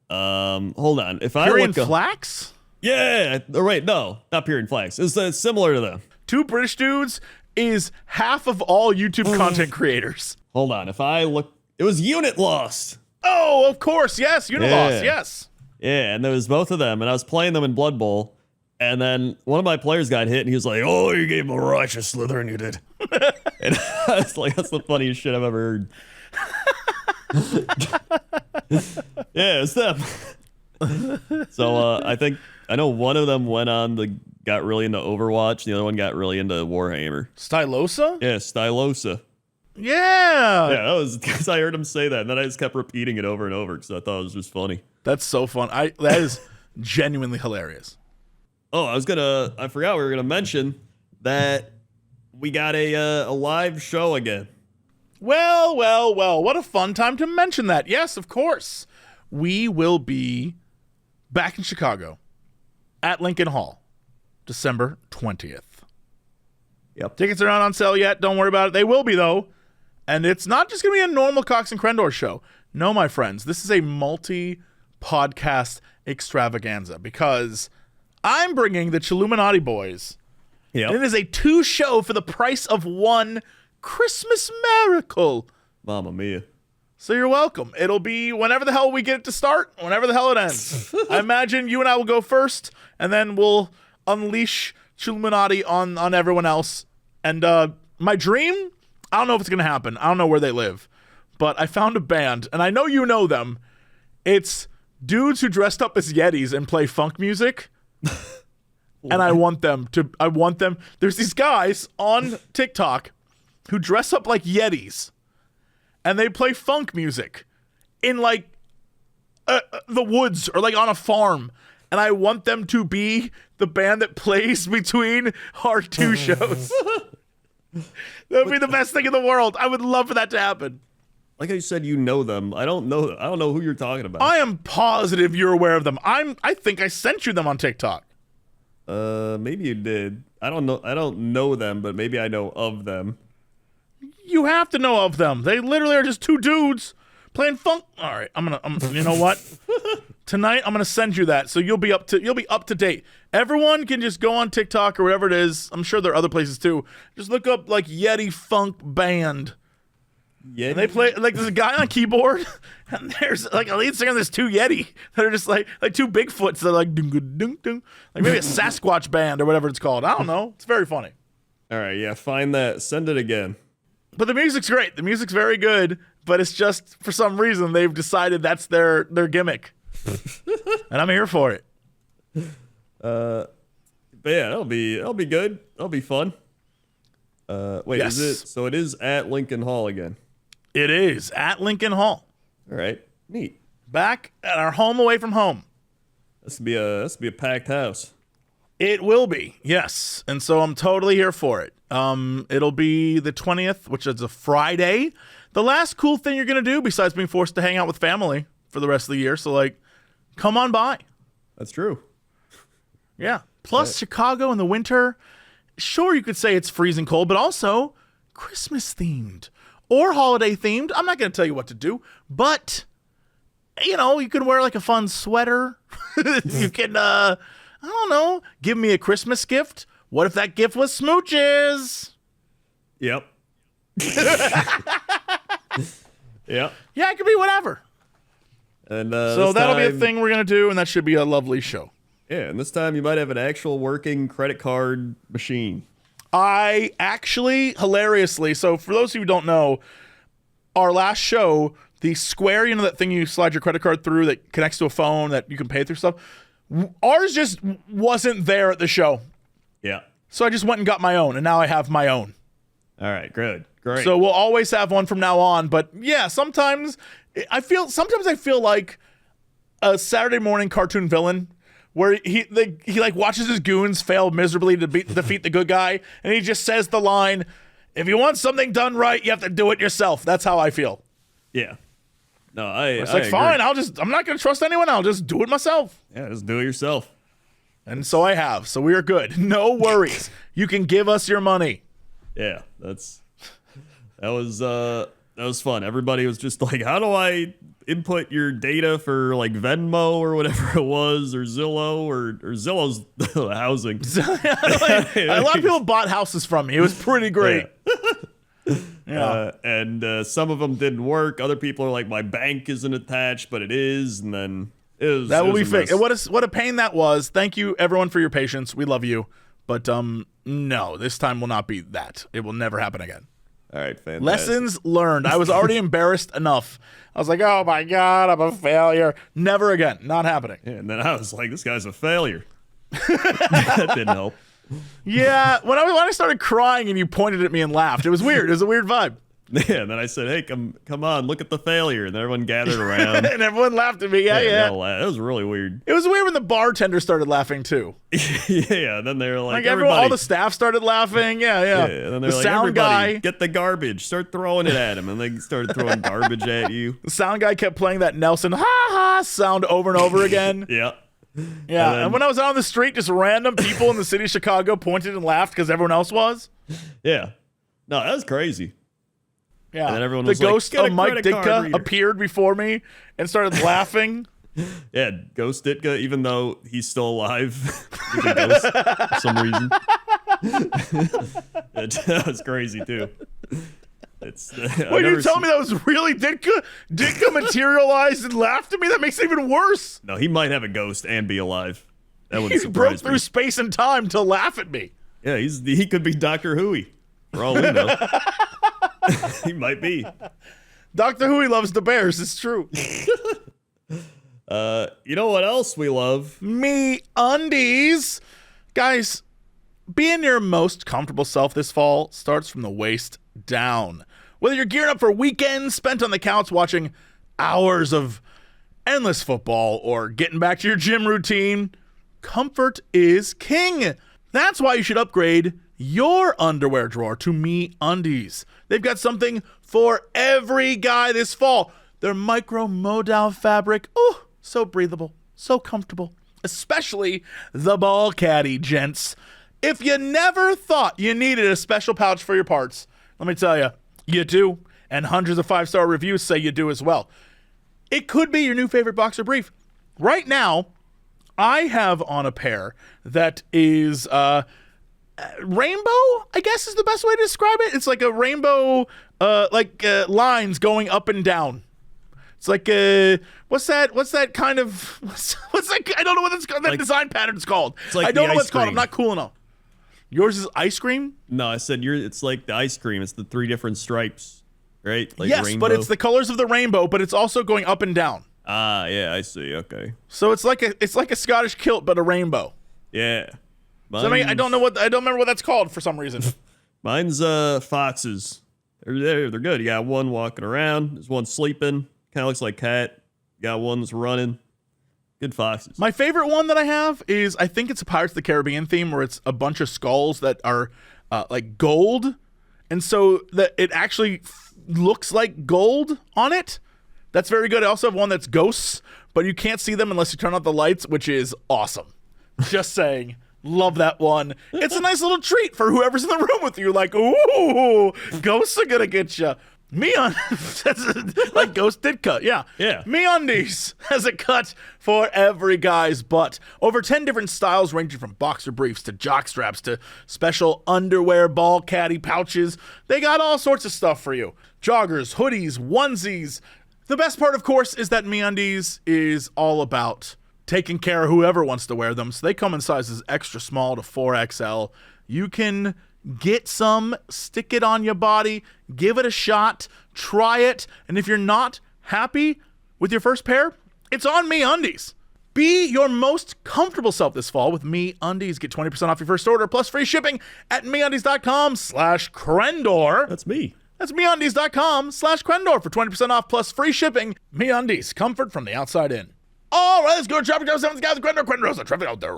Hold on. If I Pyrian look up, Flax? yeah. Wait, no, not Pyrian Flax. It's similar to them. Two British dudes is half of all YouTube content creators. Hold on. If I look, it was Unit Lost. Oh, of course. Yes. Unilost. Yes. Yeah, and there was both of them, and I was playing them in Blood Bowl, and then one of my players got hit, and he was like, "Oh, you gave him a righteous Slytherin, you did." And I was like, "That's the funniest shit I've ever heard." Yeah, it's them. So I know one of them went on got really into Overwatch, the other one got really into Warhammer. Stylosa? Yeah, Stylosa. Yeah. Yeah, that was because I heard him say that, and then I just kept repeating it over and over because I thought it was just funny. That's so fun. That is genuinely hilarious. Oh, I forgot we were gonna mention that we got a live show again. Well, what a fun time to mention that. Yes, of course. We will be back in Chicago at Lincoln Hall, December 20th. Yep. Tickets are not on sale yet. Don't worry about it. They will be, though. And it's not just going to be a normal Cox and Crendor show. No, my friends. This is a multi-podcast extravaganza because I'm bringing the Chilluminati Boys. Yep. And it is a 2-show for the price of 1 Christmas miracle. Mamma mia. So you're welcome. It'll be whenever the hell we get it to start, whenever the hell it ends. I imagine you and I will go first, and then we'll unleash Chilluminati on everyone else. And my dream, I don't know if it's going to happen. I don't know where they live. But I found a band, and I know you know them. It's dudes who dressed up as Yetis and play funk music. And I want them. There's these guys on TikTok who dress up like Yetis. And they play funk music in like the woods or like on a farm. And I want them to be the band that plays between our 2 shows. That would be the best thing in the world. I would love for that to happen. Like I said, you know them. I don't know who you're talking about. I am positive you're aware of them. I think I sent you them on TikTok. Maybe you did. I don't know. I don't know them, but maybe I know of them. You have to know of them. They literally are just 2 dudes playing funk. All right, I'm you know what? Tonight I'm gonna send you that, so you'll be up to date. Everyone can just go on TikTok or whatever it is. I'm sure there are other places too. Just look up like Yeti Funk Band. Yeti? And they play like there's a guy on keyboard, and there's like a lead singer. And there's 2 Yeti that are just like 2 Bigfoots that are like ding ding ding, like maybe a Sasquatch band or whatever it's called. I don't know. It's very funny. All right, yeah, find that. Send it again. But the music's great. The music's very good, but it's just for some reason they've decided that's their gimmick. And I'm here for it. But yeah, that'll be good. That'll be fun. Wait, yes. Is it? So it is at Lincoln Hall again. It is at Lincoln Hall. All right, neat. Back at our home away from home. This will be a packed house. It will be, yes. And so I'm totally here for it. It'll be the 20th, which is a Friday. The last cool thing you're going to do besides being forced to hang out with family for the rest of the year. So, like, come on by. That's true. Yeah. Plus, right. Chicago in the winter, sure, you could say it's freezing cold, but also Christmas themed or holiday themed. I'm not going to tell you what to do, but, you know, you can wear like a fun sweater. You can, I don't know, give me a Christmas gift. What if that gift was smooches? Yep. Yep. Yeah, it could be whatever. And so that'll be a thing we're going to do, and that should be a lovely show. Yeah, and this time you might have an actual working credit card machine. I actually, hilariously, so for those of you who don't know, our last show, the Square, you know that thing you slide your credit card through that connects to a phone that you can pay through stuff? Ours just wasn't there at the show. Yeah. So I just went and got my own, and now I have my own. All right, good. Great. So we'll always have one from now on. But yeah, sometimes I feel like a Saturday morning cartoon villain where he like watches his goons fail miserably to defeat the good guy, and he just says the line, "If you want something done right, you have to do it yourself." That's how I feel. Yeah. No, It's like, fine, I'm not going to trust anyone. I'll just do it myself. Yeah, just do it yourself. And so I have. So we are good. No worries. You can give us your money. Yeah, that was fun. Everybody was just like, how do I input your data for like Venmo or whatever it was, or Zillow or Zillow's housing? A lot of people bought houses from me. It was pretty great. Yeah. And some of them didn't work. Other people are like, my bank isn't attached, but it is. And then that will be fixed. And what a pain that was. Thank you everyone for your patience. We love you. But no, this time will not be that. It will never happen again. All right, fantastic. Lessons learned. I was already embarrassed enough. I was like, oh my God, I'm a failure. Never again. Not happening. Yeah, and then I was like, this guy's a failure. That didn't help. Yeah, when I started crying and you pointed at me and laughed, it was weird. It was a weird vibe. Yeah, and then I said, hey, come on, look at the failure. And everyone gathered around. And everyone laughed at me. Yeah. It was really weird. It was weird when the bartender started laughing too. Yeah, and then they were like everyone, all the staff started laughing. Yeah. And then they're the like, sound everybody, guy, get the garbage. Start throwing it at him. And they started throwing garbage at you. The sound guy kept playing that Nelson ha ha sound over and over again. Yeah. Yeah, and when I was out on the street, just random people in the city of Chicago pointed and laughed because everyone else was. Yeah. No, that was crazy. Yeah. And then everyone the was ghost like, of Mike Ditka appeared before me and started laughing. Yeah, Ghost Ditka, even though he's still alive, he's a ghost for some reason. That was crazy, too. Wait, you tell me that was really Ditka? Ditka materialized and laughed at me? That makes it even worse. No, he might have a ghost and be alive. That wouldn't He surprise broke through space and time to laugh at me. Yeah, he could be Doctor Hooey, for all we know. He might be. Doctor Hooey loves the bears. It's true. You know what else we love? Me undies. Guys, being your most comfortable self this fall starts from the waist down. Whether you're gearing up for weekends spent on the couch watching hours of endless football or getting back to your gym routine, comfort is king. That's why you should upgrade your underwear drawer to Me Undies. They've got something for every guy this fall. Their micro modal fabric, so breathable, so comfortable, especially the ball caddy, gents. If you never thought you needed a special pouch for your parts, let me tell you, you do, and hundreds of 5-star reviews say you do as well. It could be your new favorite boxer brief. Right now, I have on a pair that is rainbow, I guess is the best way to describe it. It's like a rainbow, lines going up and down. It's like what's that kind of what's that? I don't know what it's called. That design pattern's called. Like I don't know what it's cream. called. I'm not cool enough. Yours is ice cream? No, I said it's like the ice cream. It's the 3 different stripes, right? Like yes, rainbow. but it's the colors of the rainbow, but it's also going up and down. Ah, yeah, I see. Okay. So it's like a Scottish kilt, but a rainbow. Yeah. So, I don't remember what that's called for some reason. Mine's foxes. They're good. You got one walking around. There's one sleeping. Kind of looks like cat. You got one that's running. Good foxes. My favorite one that I have is, I think it's a Pirates of the Caribbean theme where it's a bunch of skulls that are like gold. And so that it actually looks like gold on it. That's very good. I also have one that's ghosts, but you can't see them unless you turn out the lights, which is awesome. Just saying. Love that one. It's a nice little treat for whoever's in the room with you. Like, ooh, ghosts are going to get you. Like Ghost Ditka, yeah. MeUndies has a cut for every guy's butt. Over 10 different styles ranging from boxer briefs to jock straps to special underwear ball caddy pouches. They got all sorts of stuff for you. Joggers, hoodies, onesies. The best part, of course, is that MeUndies is all about taking care of whoever wants to wear them. So they come in sizes extra small to 4XL. You can get some, stick it on your body, give it a shot, try it, and if you're not happy with your first pair, it's on MeUndies. Be your most comfortable self this fall with MeUndies. Get 20% off your first order plus free shipping at MeUndies.com/Crendor. That's me. That's MeUndies.com/Crendor for 20% off plus free shipping. MeUndies, comfort from the outside in. All right, let's go to traffic. Guys, Crendor's the traffic out there.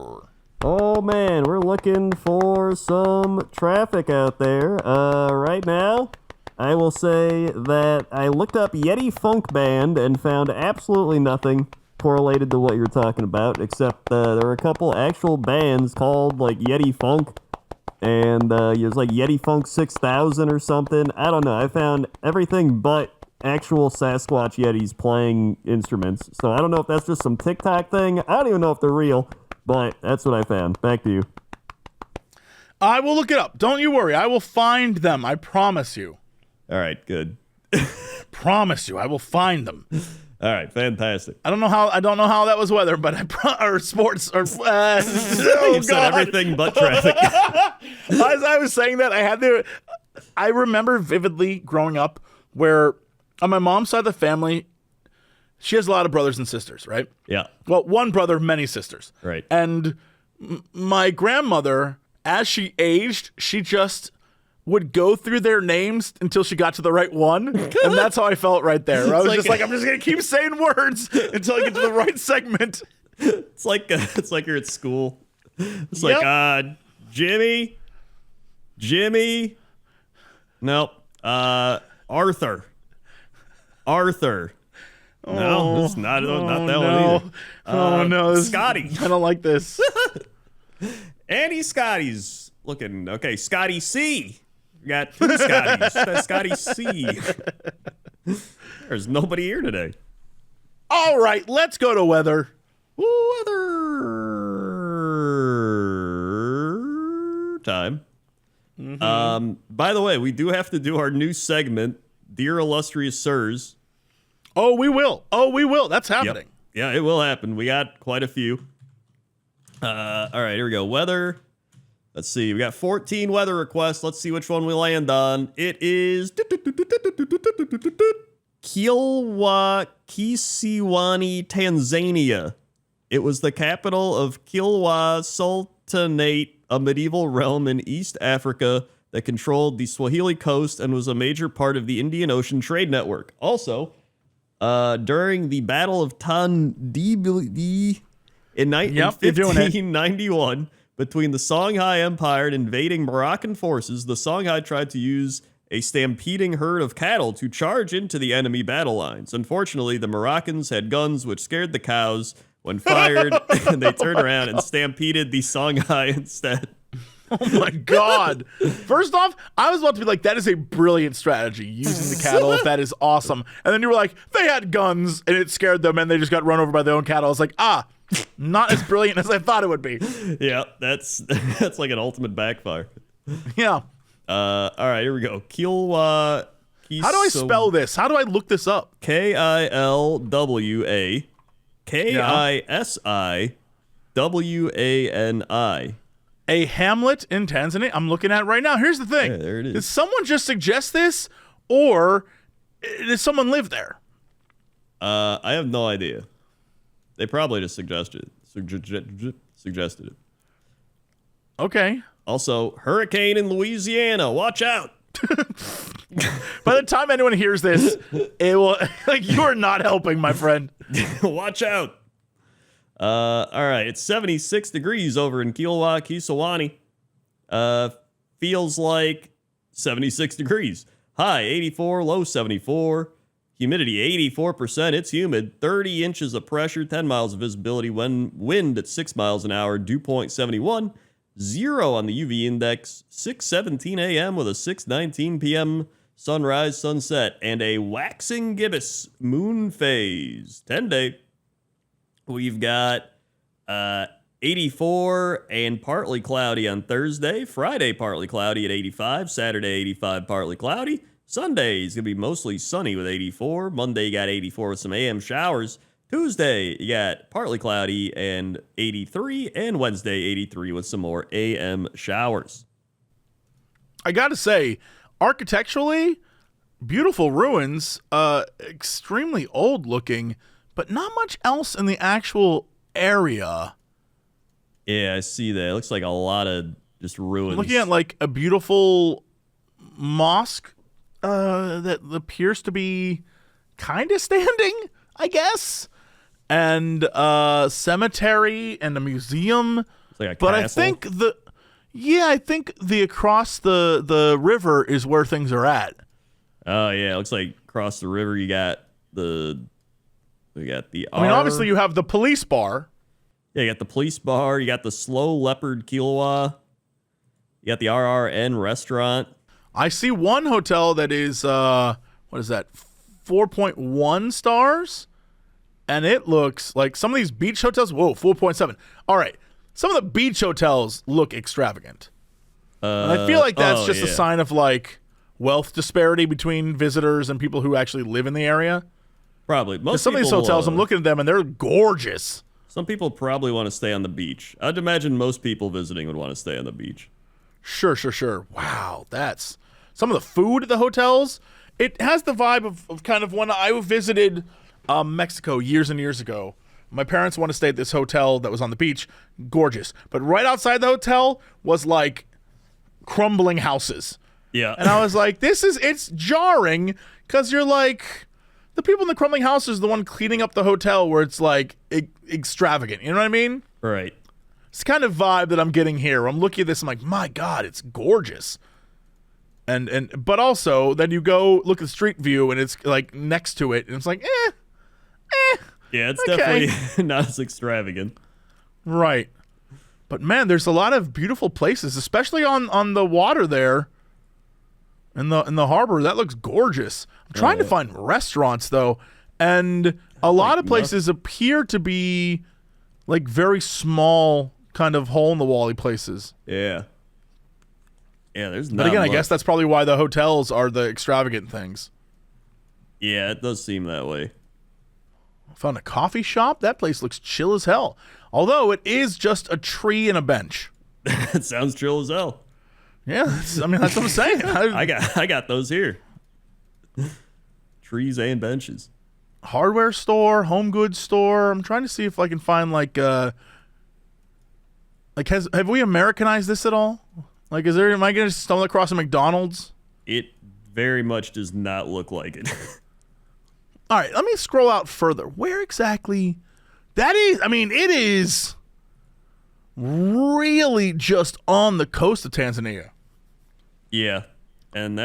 Oh man, we're looking for some traffic out there. Right now, I will say that I looked up Yeti Funk Band and found absolutely nothing correlated to what you're talking about, except there were a couple actual bands called like Yeti Funk, and it was like Yeti Funk 6000 or something. I don't know. I found everything but actual Sasquatch Yetis playing instruments. So I don't know if that's just some TikTok thing. I don't even know if they're real, but that's what I found. Back to you. I will look it up. Don't you worry. I will find them. I promise you. All right, good. Promise you. I will find them. All right, fantastic. I don't know how that was weather, but or sports or You've said everything but traffic. As I was saying that, I remember vividly growing up where on my mom's side of the family, she has a lot of brothers and sisters, right? Yeah. Well, one brother, many sisters. Right. And my grandmother, as she aged, she just would go through their names until she got to the right one. And that's how I felt right there. I was just like, I'm just going to keep saying words until I get to the right segment. It's like you're at school. It's like, Jimmy. Nope. Arthur. No, it's not that one either. Oh, no. Scotty. I don't like this. Andy Scotty's looking. Okay, Scotty C. We got two Scotties. That's Scotty C. There's nobody here today. All right, let's go to weather. Weather time. By the way, we do have to do our new segment, Dear Illustrious Sirs. Oh, we will. That's happening. Yep. Yeah, it will happen. We got quite a few. All right, here we go. Weather. Let's see. We got 14 weather requests. Let's see which one we land on. It is Kilwa Kisiwani, Tanzania. It was the capital of Kilwa Sultanate, a medieval realm in East Africa that controlled the Swahili coast and was a major part of the Indian Ocean trade network. Also, during the Battle of Tandibili in 1591, between the Songhai Empire and invading Moroccan forces, the Songhai tried to use a stampeding herd of cattle to charge into the enemy battle lines. Unfortunately, the Moroccans had guns which scared the cows when fired, and they turned around and stampeded the Songhai instead. Oh my God. First off, I was about to be like, that is a brilliant strategy, using the cattle. That is awesome. And then you were like, they had guns and it scared them and they just got run over by their own cattle. I was like, not as brilliant as I thought it would be. Yeah, that's like an ultimate backfire. Yeah. All right, here we go. Kilwa. How do I spell this? How do I look this up? Kilwa Kisiwani. A hamlet in Tanzania. I'm looking at it right now. Here's the thing. Yeah, there it is. Did someone just suggest this, or did someone live there? I have no idea. They probably just suggested it. Okay. Also, hurricane in Louisiana. Watch out. By the time anyone hears this, it will you are not helping, my friend. Watch out. All right, it's 76 degrees over in Kilwa Kisiwani. Feels like 76 degrees. High 84, low 74. Humidity 84%. It's humid. 30 inches of pressure, 10 miles of visibility. Wind at 6 miles an hour. Dew point 71. 0 on the UV index. 6:17 a.m. with a 6:19 p.m. sunrise, sunset, and a waxing gibbous moon phase. 10-day. We've got 84 and partly cloudy on Thursday. Friday, partly cloudy at 85. Saturday, 85, partly cloudy. Sunday is going to be mostly sunny with 84. Monday, you got 84 with some AM showers. Tuesday, you got partly cloudy and 83. And Wednesday, 83 with some more AM showers. I got to say, architecturally, beautiful ruins, extremely old looking, but not much else in the actual area. Yeah, I see that. It looks like a lot of just ruins. I'm looking at like a beautiful mosque that appears to be kind of standing, I guess, and a cemetery and a museum. It's like a but castle. I think the across the river is where things are at. Oh yeah, it looks like across the river you got the I mean, obviously you have the police bar. Yeah, you got the police bar, you got the Slow Leopard Kiowa, you got the RRN restaurant. I see one hotel that is what is that? 4.1 stars, and it looks like some of these beach hotels. Whoa, 4.7. All right, some of the beach hotels look extravagant. And I feel like that's just a sign of like wealth disparity between visitors and people who actually live in the area. Probably. Most some of these hotels, I'm looking at them and they're gorgeous. Some people probably want to stay on the beach. I'd imagine most people visiting would want to stay on the beach. Sure. Wow, that's some of the food at the hotels. It has the vibe of kind of when I visited Mexico years and years ago. My parents wanted to stay at this hotel that was on the beach. Gorgeous. But right outside the hotel was like crumbling houses. Yeah. And I was like, it's jarring because you're like, the people in the crumbling house is the one cleaning up the hotel where it's like extravagant. You know what I mean? Right. It's the kind of vibe that I'm getting here. I'm looking at this, I'm like, my God, it's gorgeous. But also then you go look at the street view and it's like next to it and it's like, Yeah, it's okay. definitely not as extravagant. Right. But man, there's a lot of beautiful places, especially on the water there. In the harbor, that looks gorgeous. I'm trying to find restaurants though, and a lot of places appear to be like very small, kind of hole in the wally places. Yeah. Yeah, there's not But again, much. I guess that's probably why the hotels are the extravagant things. Yeah, it does seem that way. Found a coffee shop. That place looks chill as hell. Although it is just a tree and a bench. It sounds chill as hell. Yeah, that's what I'm saying. I got those here. Trees and benches. Hardware store, home goods store. I'm trying to see if I can find like have we Americanized this at all? Like, am I gonna stumble across a McDonald's? It very much does not look like it. All right, let me scroll out further. Where exactly? That is, I mean, it is really just on the coast of Tanzania. Yeah, and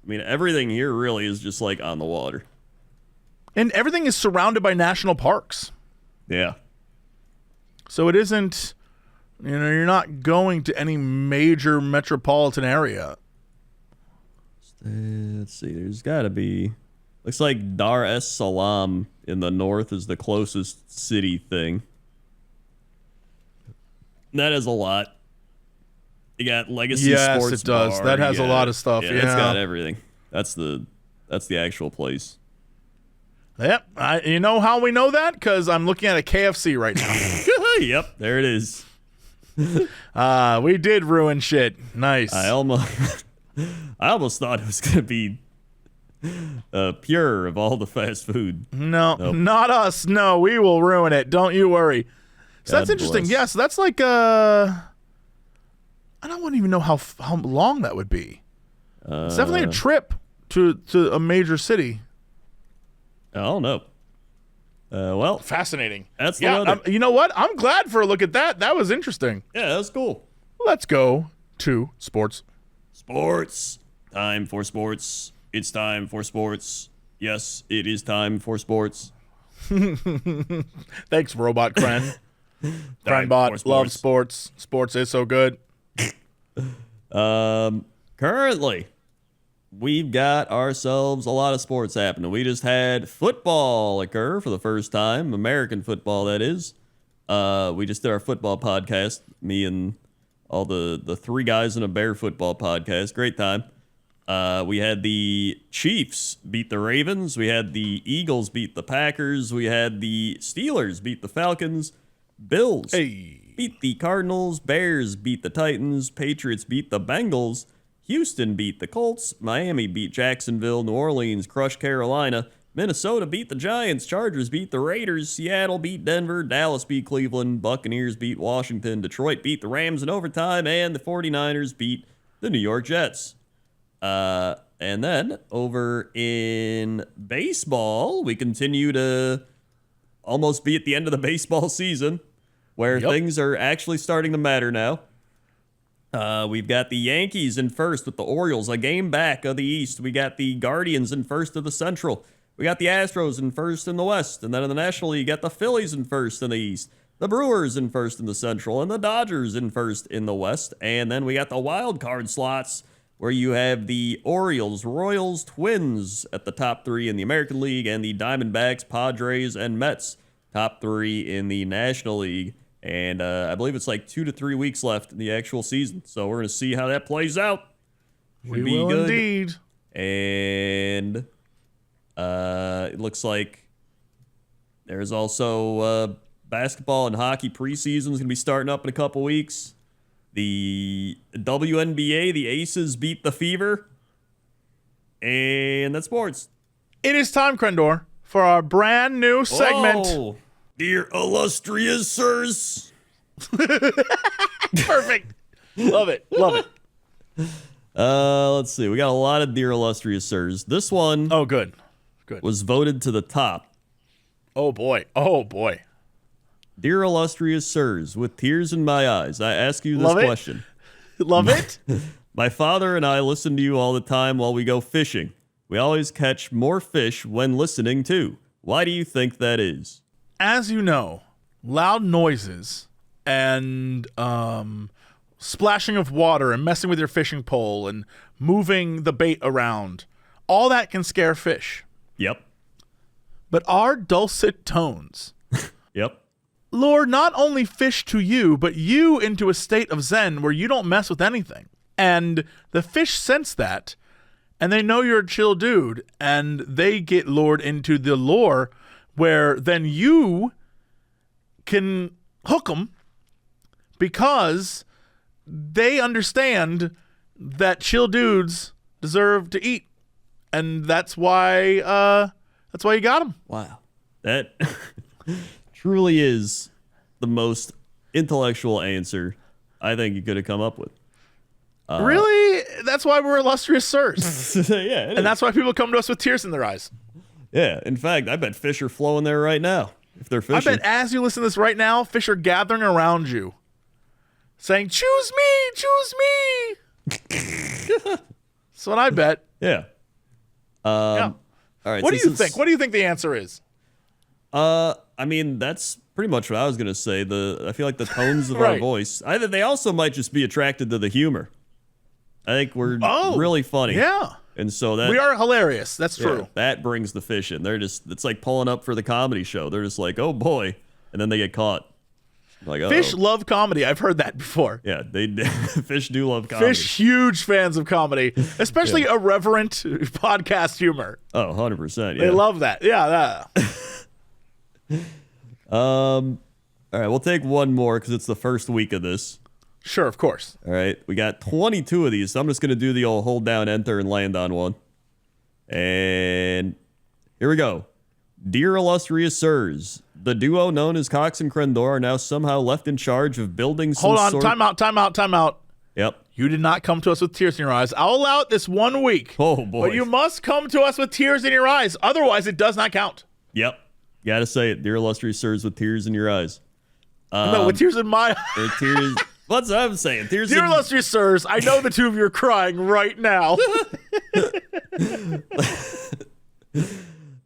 everything here really is just like on the water. And everything is surrounded by national parks. Yeah. So it isn't, you're not going to any major metropolitan area. Let's see, there's got to be... Looks like Dar es Salaam in the north is the closest city thing. That is a lot. You got Legacy Sports Yes, it does. Bar. That has a lot of stuff. Yeah, It's got everything. That's the actual place. Yep. You know how we know that? Because I'm looking at a KFC right now. Yep, there it is. We did ruin shit. Nice. I almost thought it was gonna be Pure of all the fast food. No, Nope. not us. No, we will ruin it. Don't you worry. So God that's interesting. bless. Yeah, so that's like I don't even know how long that would be. It's definitely a trip to a major city. I don't know. Well, Fascinating. That's the weather. You know what? I'm glad for a look at that. That was interesting. Yeah, that's cool. Let's go to sports. Sports. Time for sports. It's time for sports. Yes, it is time for sports. Thanks, Robot Cren. Time Crenbot for loves sports. Sports is so good. Currently, we've got ourselves a lot of sports happening. We just had football occur for the first time, American football, that is. We just did our football podcast, me and all the three guys in a bear football podcast. Great time. We had the Chiefs beat the Ravens. We had the Eagles beat the Packers. We had the Steelers beat the Falcons. Bills beat the Cardinals. Bears beat the Titans. Patriots beat the Bengals. Houston beat the Colts. Miami beat Jacksonville. New Orleans crushed Carolina. Minnesota beat the Giants. Chargers beat the Raiders. Seattle beat Denver. Dallas beat Cleveland. Buccaneers beat Washington. Detroit beat the Rams in overtime. And the 49ers beat the New York Jets. And then over in baseball, we continue to almost be at the end of the baseball season where things are actually starting to matter now. We've got the Yankees in first with the Orioles, a game back of the East. We got the Guardians in first of the Central. We got the Astros in first in the West. And then in the National League, you got the Phillies in first in the East, the Brewers in first in the Central, and the Dodgers in first in the West. And then we got the wild card slots where you have the Orioles, Royals, Twins at the top three in the American League, and the Diamondbacks, Padres, and Mets top three in the National League. And I believe it's like 2 to 3 weeks left in the actual season. So we're going to see how that plays out. We will indeed. And it looks like there's also basketball and hockey preseason is going to be starting up in a couple weeks. The WNBA, the Aces beat the Fever. And that's sports. It is time, Crendor, for our brand new segment. Oh, dear illustrious sirs. Perfect. Love it. Love it. Let's see. We got a lot of dear illustrious sirs. This one Good. was voted to the top. Oh, boy. Oh, boy. Dear illustrious sirs, with tears in my eyes, I ask you this Love it. question. Love it. My father and I listen to you all the time while we go fishing. We always catch more fish when listening too. Why do you think that is? As you know, loud noises and splashing of water and messing with your fishing pole and moving the bait around, all that can scare fish. Yep. But our dulcet tones Yep. lure not only fish to you, but you into a state of zen where you don't mess with anything. And the fish sense that, and they know you're a chill dude, and they get lured into the lure where then you can hook them because they understand that chill dudes deserve to eat. And that's why you got them. Wow. That truly is the most intellectual answer I think you could have come up with. Really? That's why we're illustrious sirs. Yeah. And that's why people come to us with tears in their eyes. Yeah. In fact, I bet fish are flowing there right now if they're fishing. I bet as you listen to this right now, fish are gathering around you saying, choose me, choose me. That's what I bet. Yeah. Yeah. All right. What do you think? What do you think the answer is? I mean, that's pretty much what I was gonna say. I feel like the tones of our Right. voice. They also might just be attracted to the humor. I think we're really funny. Yeah. And so that We are hilarious. That's yeah, true. that brings the fish in. It's like pulling up for the comedy show. They're just like, oh boy, and then they get caught. Like, Fish love comedy. I've heard that before. yeah, they fish do love comedy. Fish, huge fans of comedy, especially irreverent podcast humor. Oh, 100%. Yeah. They love that. Yeah. All right, we'll take one more because it's the first week of this. Sure, of course. All right, we got 22 of these, so I'm just going to do the old hold down enter and land on one. And here we go. Dear illustrious sirs, the duo known as Cox and Crendor are now somehow left in charge of building some Hold on. sort Time out. Yep. You did not come to us with tears in your eyes. I'll allow it this 1 week. Oh, boy. But you must come to us with tears in your eyes. Otherwise, it does not count. Yep. Gotta say it. Dear illustrious sirs with tears in your eyes. No, with tears in my Or tears... What's I'm saying? Tears Dear in... illustrious sirs, I know the two of you are crying right now.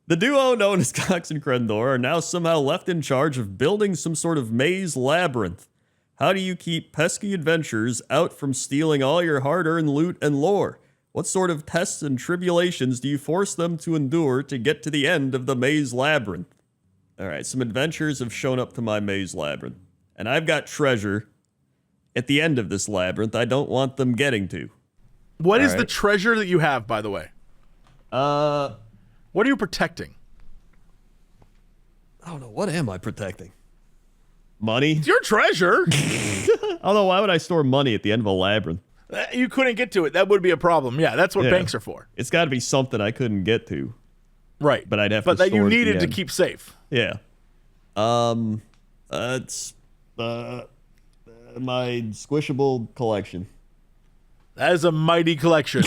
The duo known as Cox and Crendor are now somehow left in charge of building some sort of maze labyrinth. How do you keep pesky adventurers out from stealing all your hard-earned loot and lore? What sort of tests and tribulations do you force them to endure to get to the end of the maze labyrinth? All right, some adventurers have shown up to my maze labyrinth, and I've got treasure at the end of this labyrinth I don't want them getting to. What is All the right. treasure that you have, by the way? What are you protecting? I don't know. What am I protecting? Money? It's your treasure. I don't know. Why would I store money at the end of a labyrinth? You couldn't get to it. That would be a problem. Yeah, that's what Yeah. banks are for. It's got to be something I couldn't get to. Right. But I'd have but to that store you it at the needed to end. keep safe. Yeah. It's my squishable collection. That is a mighty collection.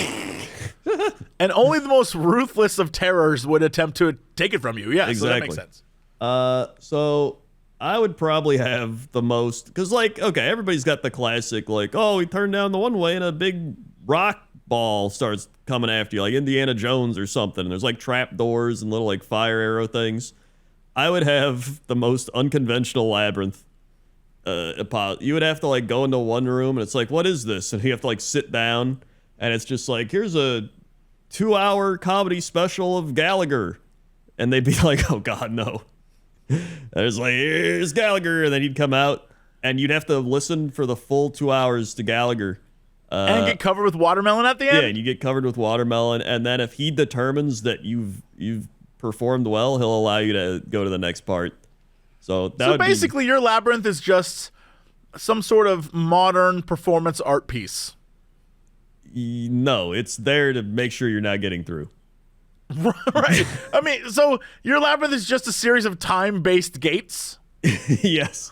And only the most ruthless of terrors would attempt to take it from you. Yeah, so that makes sense. So I would probably have the most, because like, okay, everybody's got the classic, like, oh, he turned down the one way and a big rock ball starts coming after you, like Indiana Jones or something. And there's like trap doors and little like fire arrow things. I would have the most unconventional labyrinth. You would have to like go into one room and it's like, what is this? And you have to like sit down and it's just like, here's a 2-hour comedy special of Gallagher. And they'd be like, oh God, no. There's like, here's Gallagher. And then he'd come out and you'd have to listen for the full 2 hours to Gallagher. And get covered with watermelon at the end? Yeah, and you get covered with watermelon. And then if he determines that you've performed well, he'll allow you to go to the next part. So basically your labyrinth is just some sort of modern performance art piece. No, it's there to make sure you're not getting through. Right. I mean, so your labyrinth is just a series of time-based gates? Yes.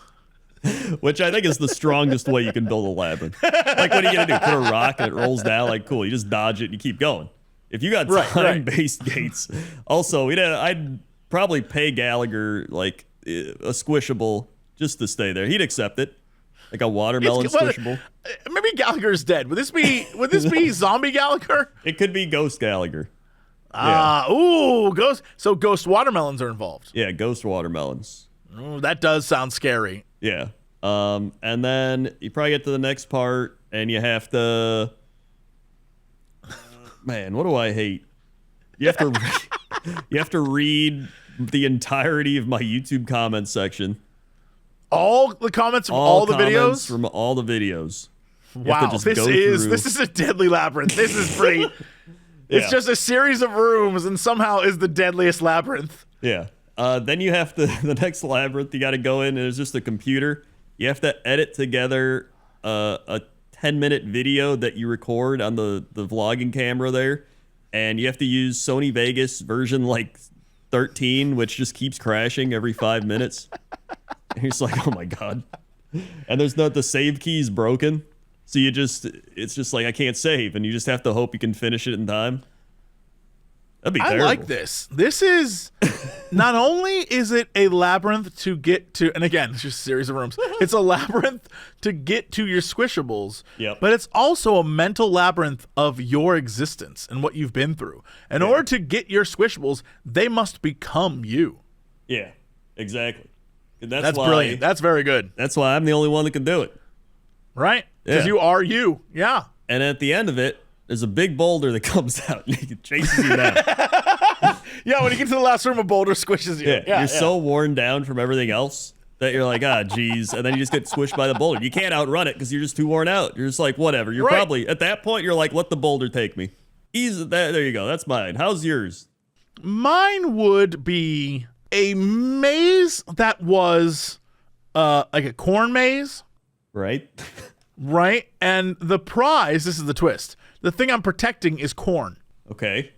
Which I think is the strongest way you can build a labyrinth. Like, what are you going to do? Put a rock and it rolls down? Like, cool, you just dodge it and you keep going. If you got time-based gates, also, I'd probably pay Gallagher, like, a squishable just to stay there. He'd accept it. Like a watermelon squishable. Maybe Gallagher's dead. Would this be zombie Gallagher? It could be Ghost Gallagher. Ghost. So ghost watermelons are involved. Yeah, ghost watermelons. Ooh, that does sound scary. Yeah. And then you probably get to the next part and you have to man, what do I hate? You have to read the entirety of my YouTube comment section. All the comments from all the videos? From all the videos. Wow, this is a deadly labyrinth. This is pretty It's just a series of rooms and somehow is the deadliest labyrinth. Yeah. Then you have to the next labyrinth, you got to go in and there's just a computer. You have to edit together a 10-minute video that you record on the vlogging camera there. And you have to use Sony Vegas version like 13, which just keeps crashing every 5 minutes. And you're just like, oh my God. And the save key's broken. So it's just like, I can't save. And you just have to hope you can finish it in time. That'd be terrible. I like this. This is, not only is it a labyrinth to get to, and again, it's just a series of rooms. It's a labyrinth to get to your squishables. Yep. But it's also a mental labyrinth of your existence and what you've been through. In order to get your squishables, they must become you. Yeah, exactly. That's brilliant. That's very good. That's why I'm the only one that can do it. Right? Because you are you. Yeah. And at the end of it, there's a big boulder that comes out and it chases you down. Yeah, when you get to the last room, a boulder squishes you. Yeah, you're so worn down from everything else that you're like, geez. And then you just get squished by the boulder. You can't outrun it because you're just too worn out. You're just like, whatever. You're probably, at that point, you're like, let the boulder take me. There you go. That's mine. How's yours? Mine would be a maze that was like a corn maze. Right? Right? And the prize, this is the twist. The thing I'm protecting is corn. Okay.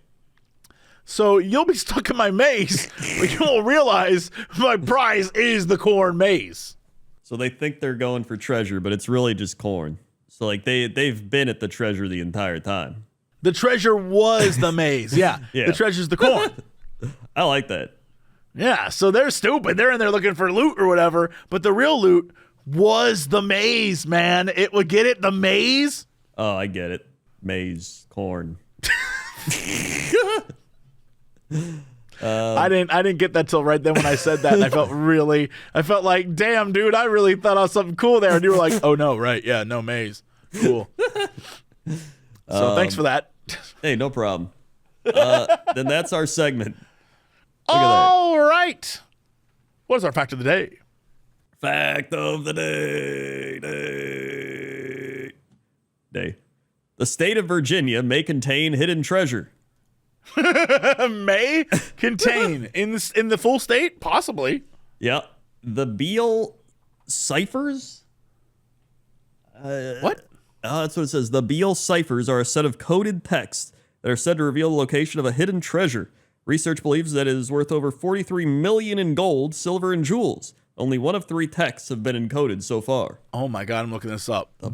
So you'll be stuck in my maze, but you won't realize my prize is the corn maze. So they think they're going for treasure, but it's really just corn. So like they've been at the treasure the entire time. The treasure was the maze. Yeah. The treasure's the corn. I like that. Yeah. So they're stupid. They're in there looking for loot or whatever, but the real loot was the maze, man. It would get it. The maze. Oh, I get it. Maze, corn. I didn't get that till right then when I said that. And I felt like, damn, dude, I really thought I was something cool there. And you were like, oh no, right. Yeah, no maze. Cool. So thanks for that. Hey, no problem. Then that's our segment. Look at that. All right. What is our fact of the day? Fact of the day. The state of Virginia may contain hidden treasure. May contain in the full state? Possibly. Yeah. The Beale ciphers? What? That's what it says. The Beale ciphers are a set of coded texts that are said to reveal the location of a hidden treasure. Research believes that it is worth over 43 million in gold, silver, and jewels. Only one of 3 texts have been encoded so far. Oh my God, I'm looking this up. The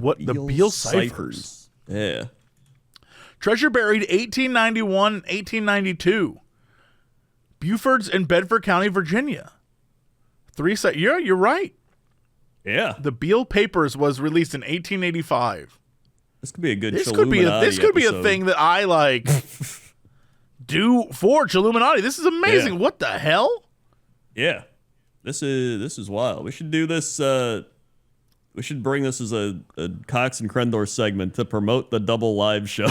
Beale ciphers? Yeah. Treasure buried 1891, 1892. Beaufort's in Bedford County, Virginia. You're right. Yeah. The Beale Papers was released in 1885. This could be a good This could be a thing that I like do for Illuminati. This is amazing. Yeah. What the hell? Yeah. This is wild. We should do this we should bring this as a Cox and Crendor segment to promote the double live show.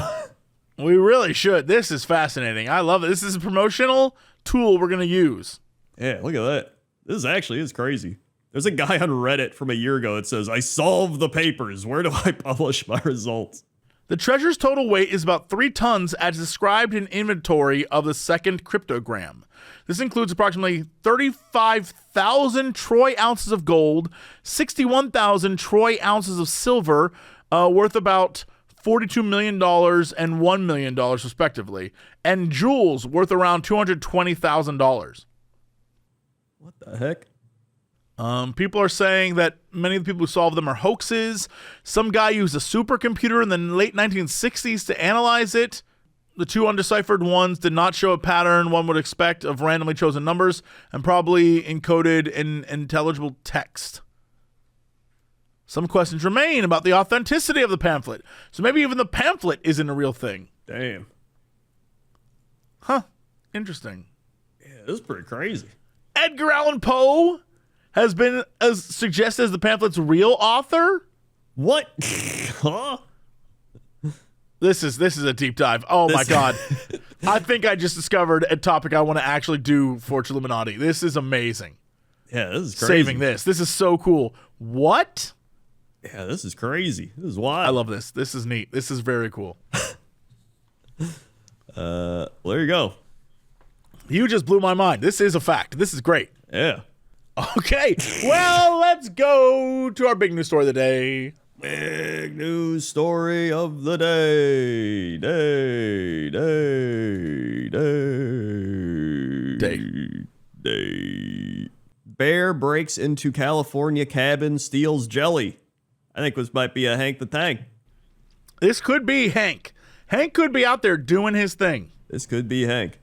We really should. This is fascinating. I love it. This is a promotional tool we're going to use. Yeah, look at that. This actually is crazy. There's a guy on Reddit from a year ago that says, I solved the papers. Where do I publish my results? The treasure's total weight is about 3 tons as described in inventory of the second cryptogram. This includes approximately 35,000 troy ounces of gold, 61,000 troy ounces of silver, worth about $42 million and $1 million, respectively, and jewels worth around $220,000. What the heck? People are saying that many of the people who solved them are hoaxes. Some guy used a supercomputer in the late 1960s to analyze it. The 2 undeciphered ones did not show a pattern one would expect of randomly chosen numbers and probably encoded in intelligible text. Some questions remain about the authenticity of the pamphlet. So maybe even the pamphlet isn't a real thing. Damn. Huh. Interesting. Yeah, this is pretty crazy. Edgar Allan Poe has been as suggested as the pamphlet's real author. What? Huh? This is a deep dive. Oh my God. I think I just discovered a topic I want to actually do for Illuminati. This is amazing. Yeah, this is crazy. Saving this. This is so cool. What? Yeah, this is crazy. This is wild. I love this. This is neat. This is very cool. Well, there you go. You just blew my mind. This is a fact. This is great. Yeah. Okay. Well, let's go to our big news story of the day. Big news story of the day. Day. Bear breaks into California cabin, steals jelly. I think this might be a Hank the Tank. This could be Hank. Hank could be out there doing his thing. This could be Hank.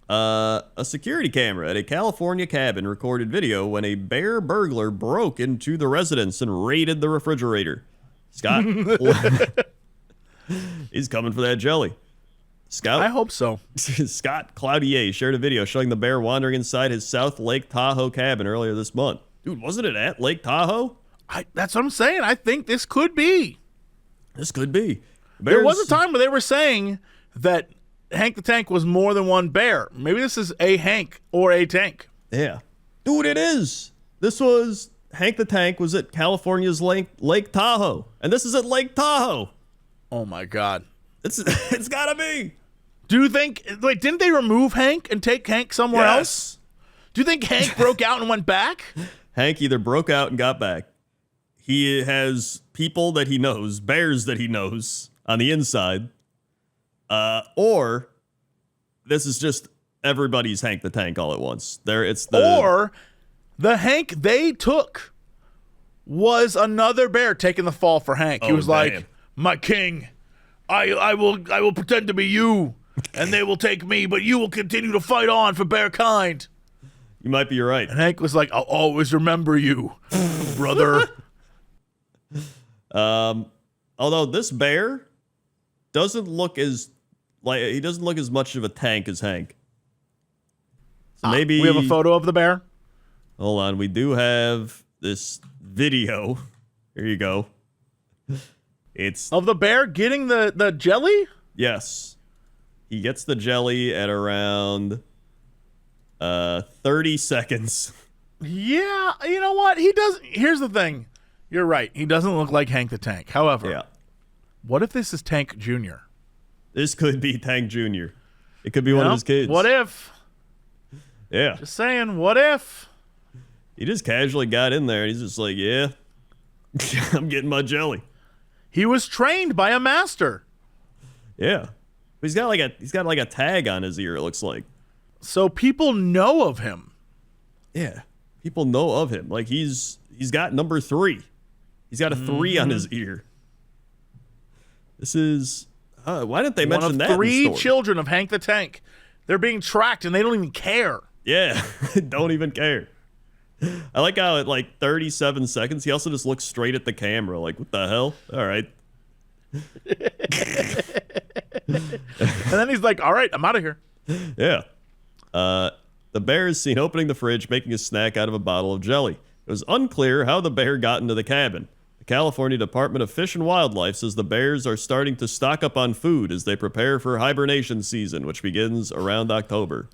A security camera at a California cabin recorded video when a bear burglar broke into the residence and raided the refrigerator. Scott, he's coming for that jelly. Scout, I hope so. Scott Cloutier shared a video showing the bear wandering inside his South Lake Tahoe cabin earlier this month. Dude, wasn't it at Lake Tahoe? That's what I'm saying. I think this could be. This could be. There was a time where they were saying that Hank the Tank was more than one bear. Maybe this is a Hank or a tank. Yeah. Dude, it is. This was... Hank the Tank was at California's Lake Tahoe. And this is at Lake Tahoe. Oh, my God. It's gotta be. Do you think... Wait, didn't they remove Hank and take Hank somewhere else? Do you think Hank broke out and went back? Hank either broke out and got back. He has people that he knows, bears that he knows on the inside. Or this is just everybody's Hank the Tank all at once. Or the Hank they took was another bear taking the fall for Hank. He was like, my king, I will pretend to be you, and they will take me, but you will continue to fight on for bear kind. You might be right. And Hank was like, I'll always remember you, brother. Although this bear doesn't look as much of a tank as Hank. So maybe we have a photo of the bear. Hold on, we do have this video. Here you go. It's of the bear getting the jelly? Yes. He gets the jelly at around 30 seconds. Yeah, you know what? He doesn't. Here's the thing. You're right. He doesn't look like Hank the Tank. However, what if this is Tank Jr.? This could be Tank Jr. It could be one of his kids. What if? Yeah. Just saying, what if? He just casually got in there and he's just like, yeah, I'm getting my jelly. He was trained by a master. Yeah. But he's got like a tag on his ear, it looks like. So people know of him. Yeah, people know of him. Like he's got number 3. He's got a 3 on his ear. This is why didn't they mention that? One of 3 in the story? children of Hank the Tank. They're being tracked and they don't even care. Yeah, don't even care. I like how at like 37 seconds he also just looks straight at the camera, like what the hell? All right. And then he's like, "All right, I'm out of here." Yeah. The bear is seen opening the fridge, making a snack out of a bottle of jelly. It was unclear how the bear got into the cabin. The California Department of Fish and Wildlife says the bears are starting to stock up on food as they prepare for hibernation season, which begins around October.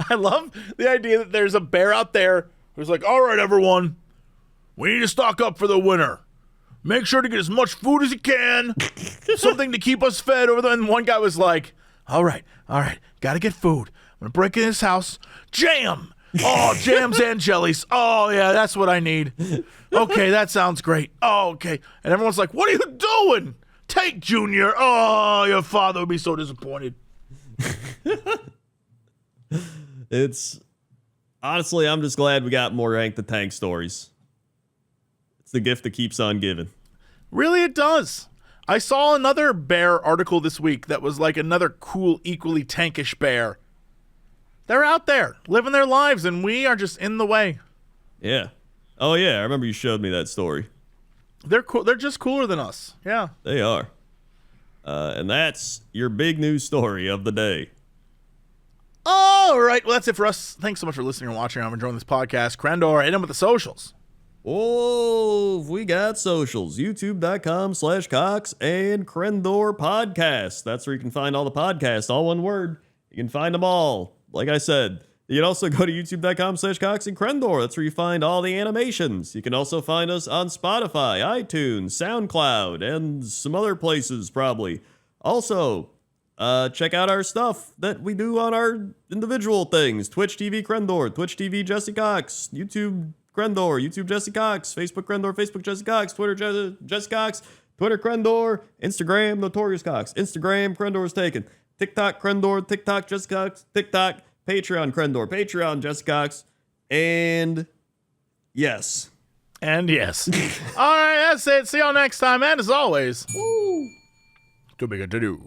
I love the idea that there's a bear out there who's like, "All right, everyone, we need to stock up for the winter. Make sure to get as much food as you can, something to keep us fed over there." And one guy was like, all right, got to get food. I'm going to break in his house. Jam! Oh, jams and jellies. Oh, yeah, that's what I need. Okay, that sounds great. Oh, okay. And everyone's like, "What are you doing? Take Junior. Oh, your father would be so disappointed." It's honestly, I'm just glad we got more Hank the Tank stories. It's the gift that keeps on giving. Really, it does. I saw another bear article this week that was like another cool, equally tankish bear. They're out there living their lives, and we are just in the way. Yeah. Oh, yeah. I remember you showed me that story. They're cool. They're just cooler than us. Yeah. They are. And that's your big news story of the day. All right. Well, that's it for us. Thanks so much for listening and watching. I'm enjoying this podcast. Crendor, hit him with the socials. Oh, we got socials. YouTube.com/Cox and Crendor Podcast. That's where you can find all the podcasts, all one word. You can find them all. Like I said, you can also go to youtube.com/Cox and Crendor. That's where you find all the animations. You can also find us on Spotify, iTunes, SoundCloud, and some other places probably. Also, check out our stuff that we do on our individual things. Twitch TV Crendor, Twitch TV Jesse Cox, YouTube Crendor, YouTube Jesse Cox, Facebook Crendor, Facebook Jesse Cox, Twitter Jesse Cox, Twitter Crendor, Instagram Notorious Cox, Instagram Crendor is taken, TikTok Crendor, TikTok Jesse Cox, TikTok Patreon Crendor, Patreon Jesse Cox, and yes. And yes. All right, that's it. See y'all next time. And as always, to be continued.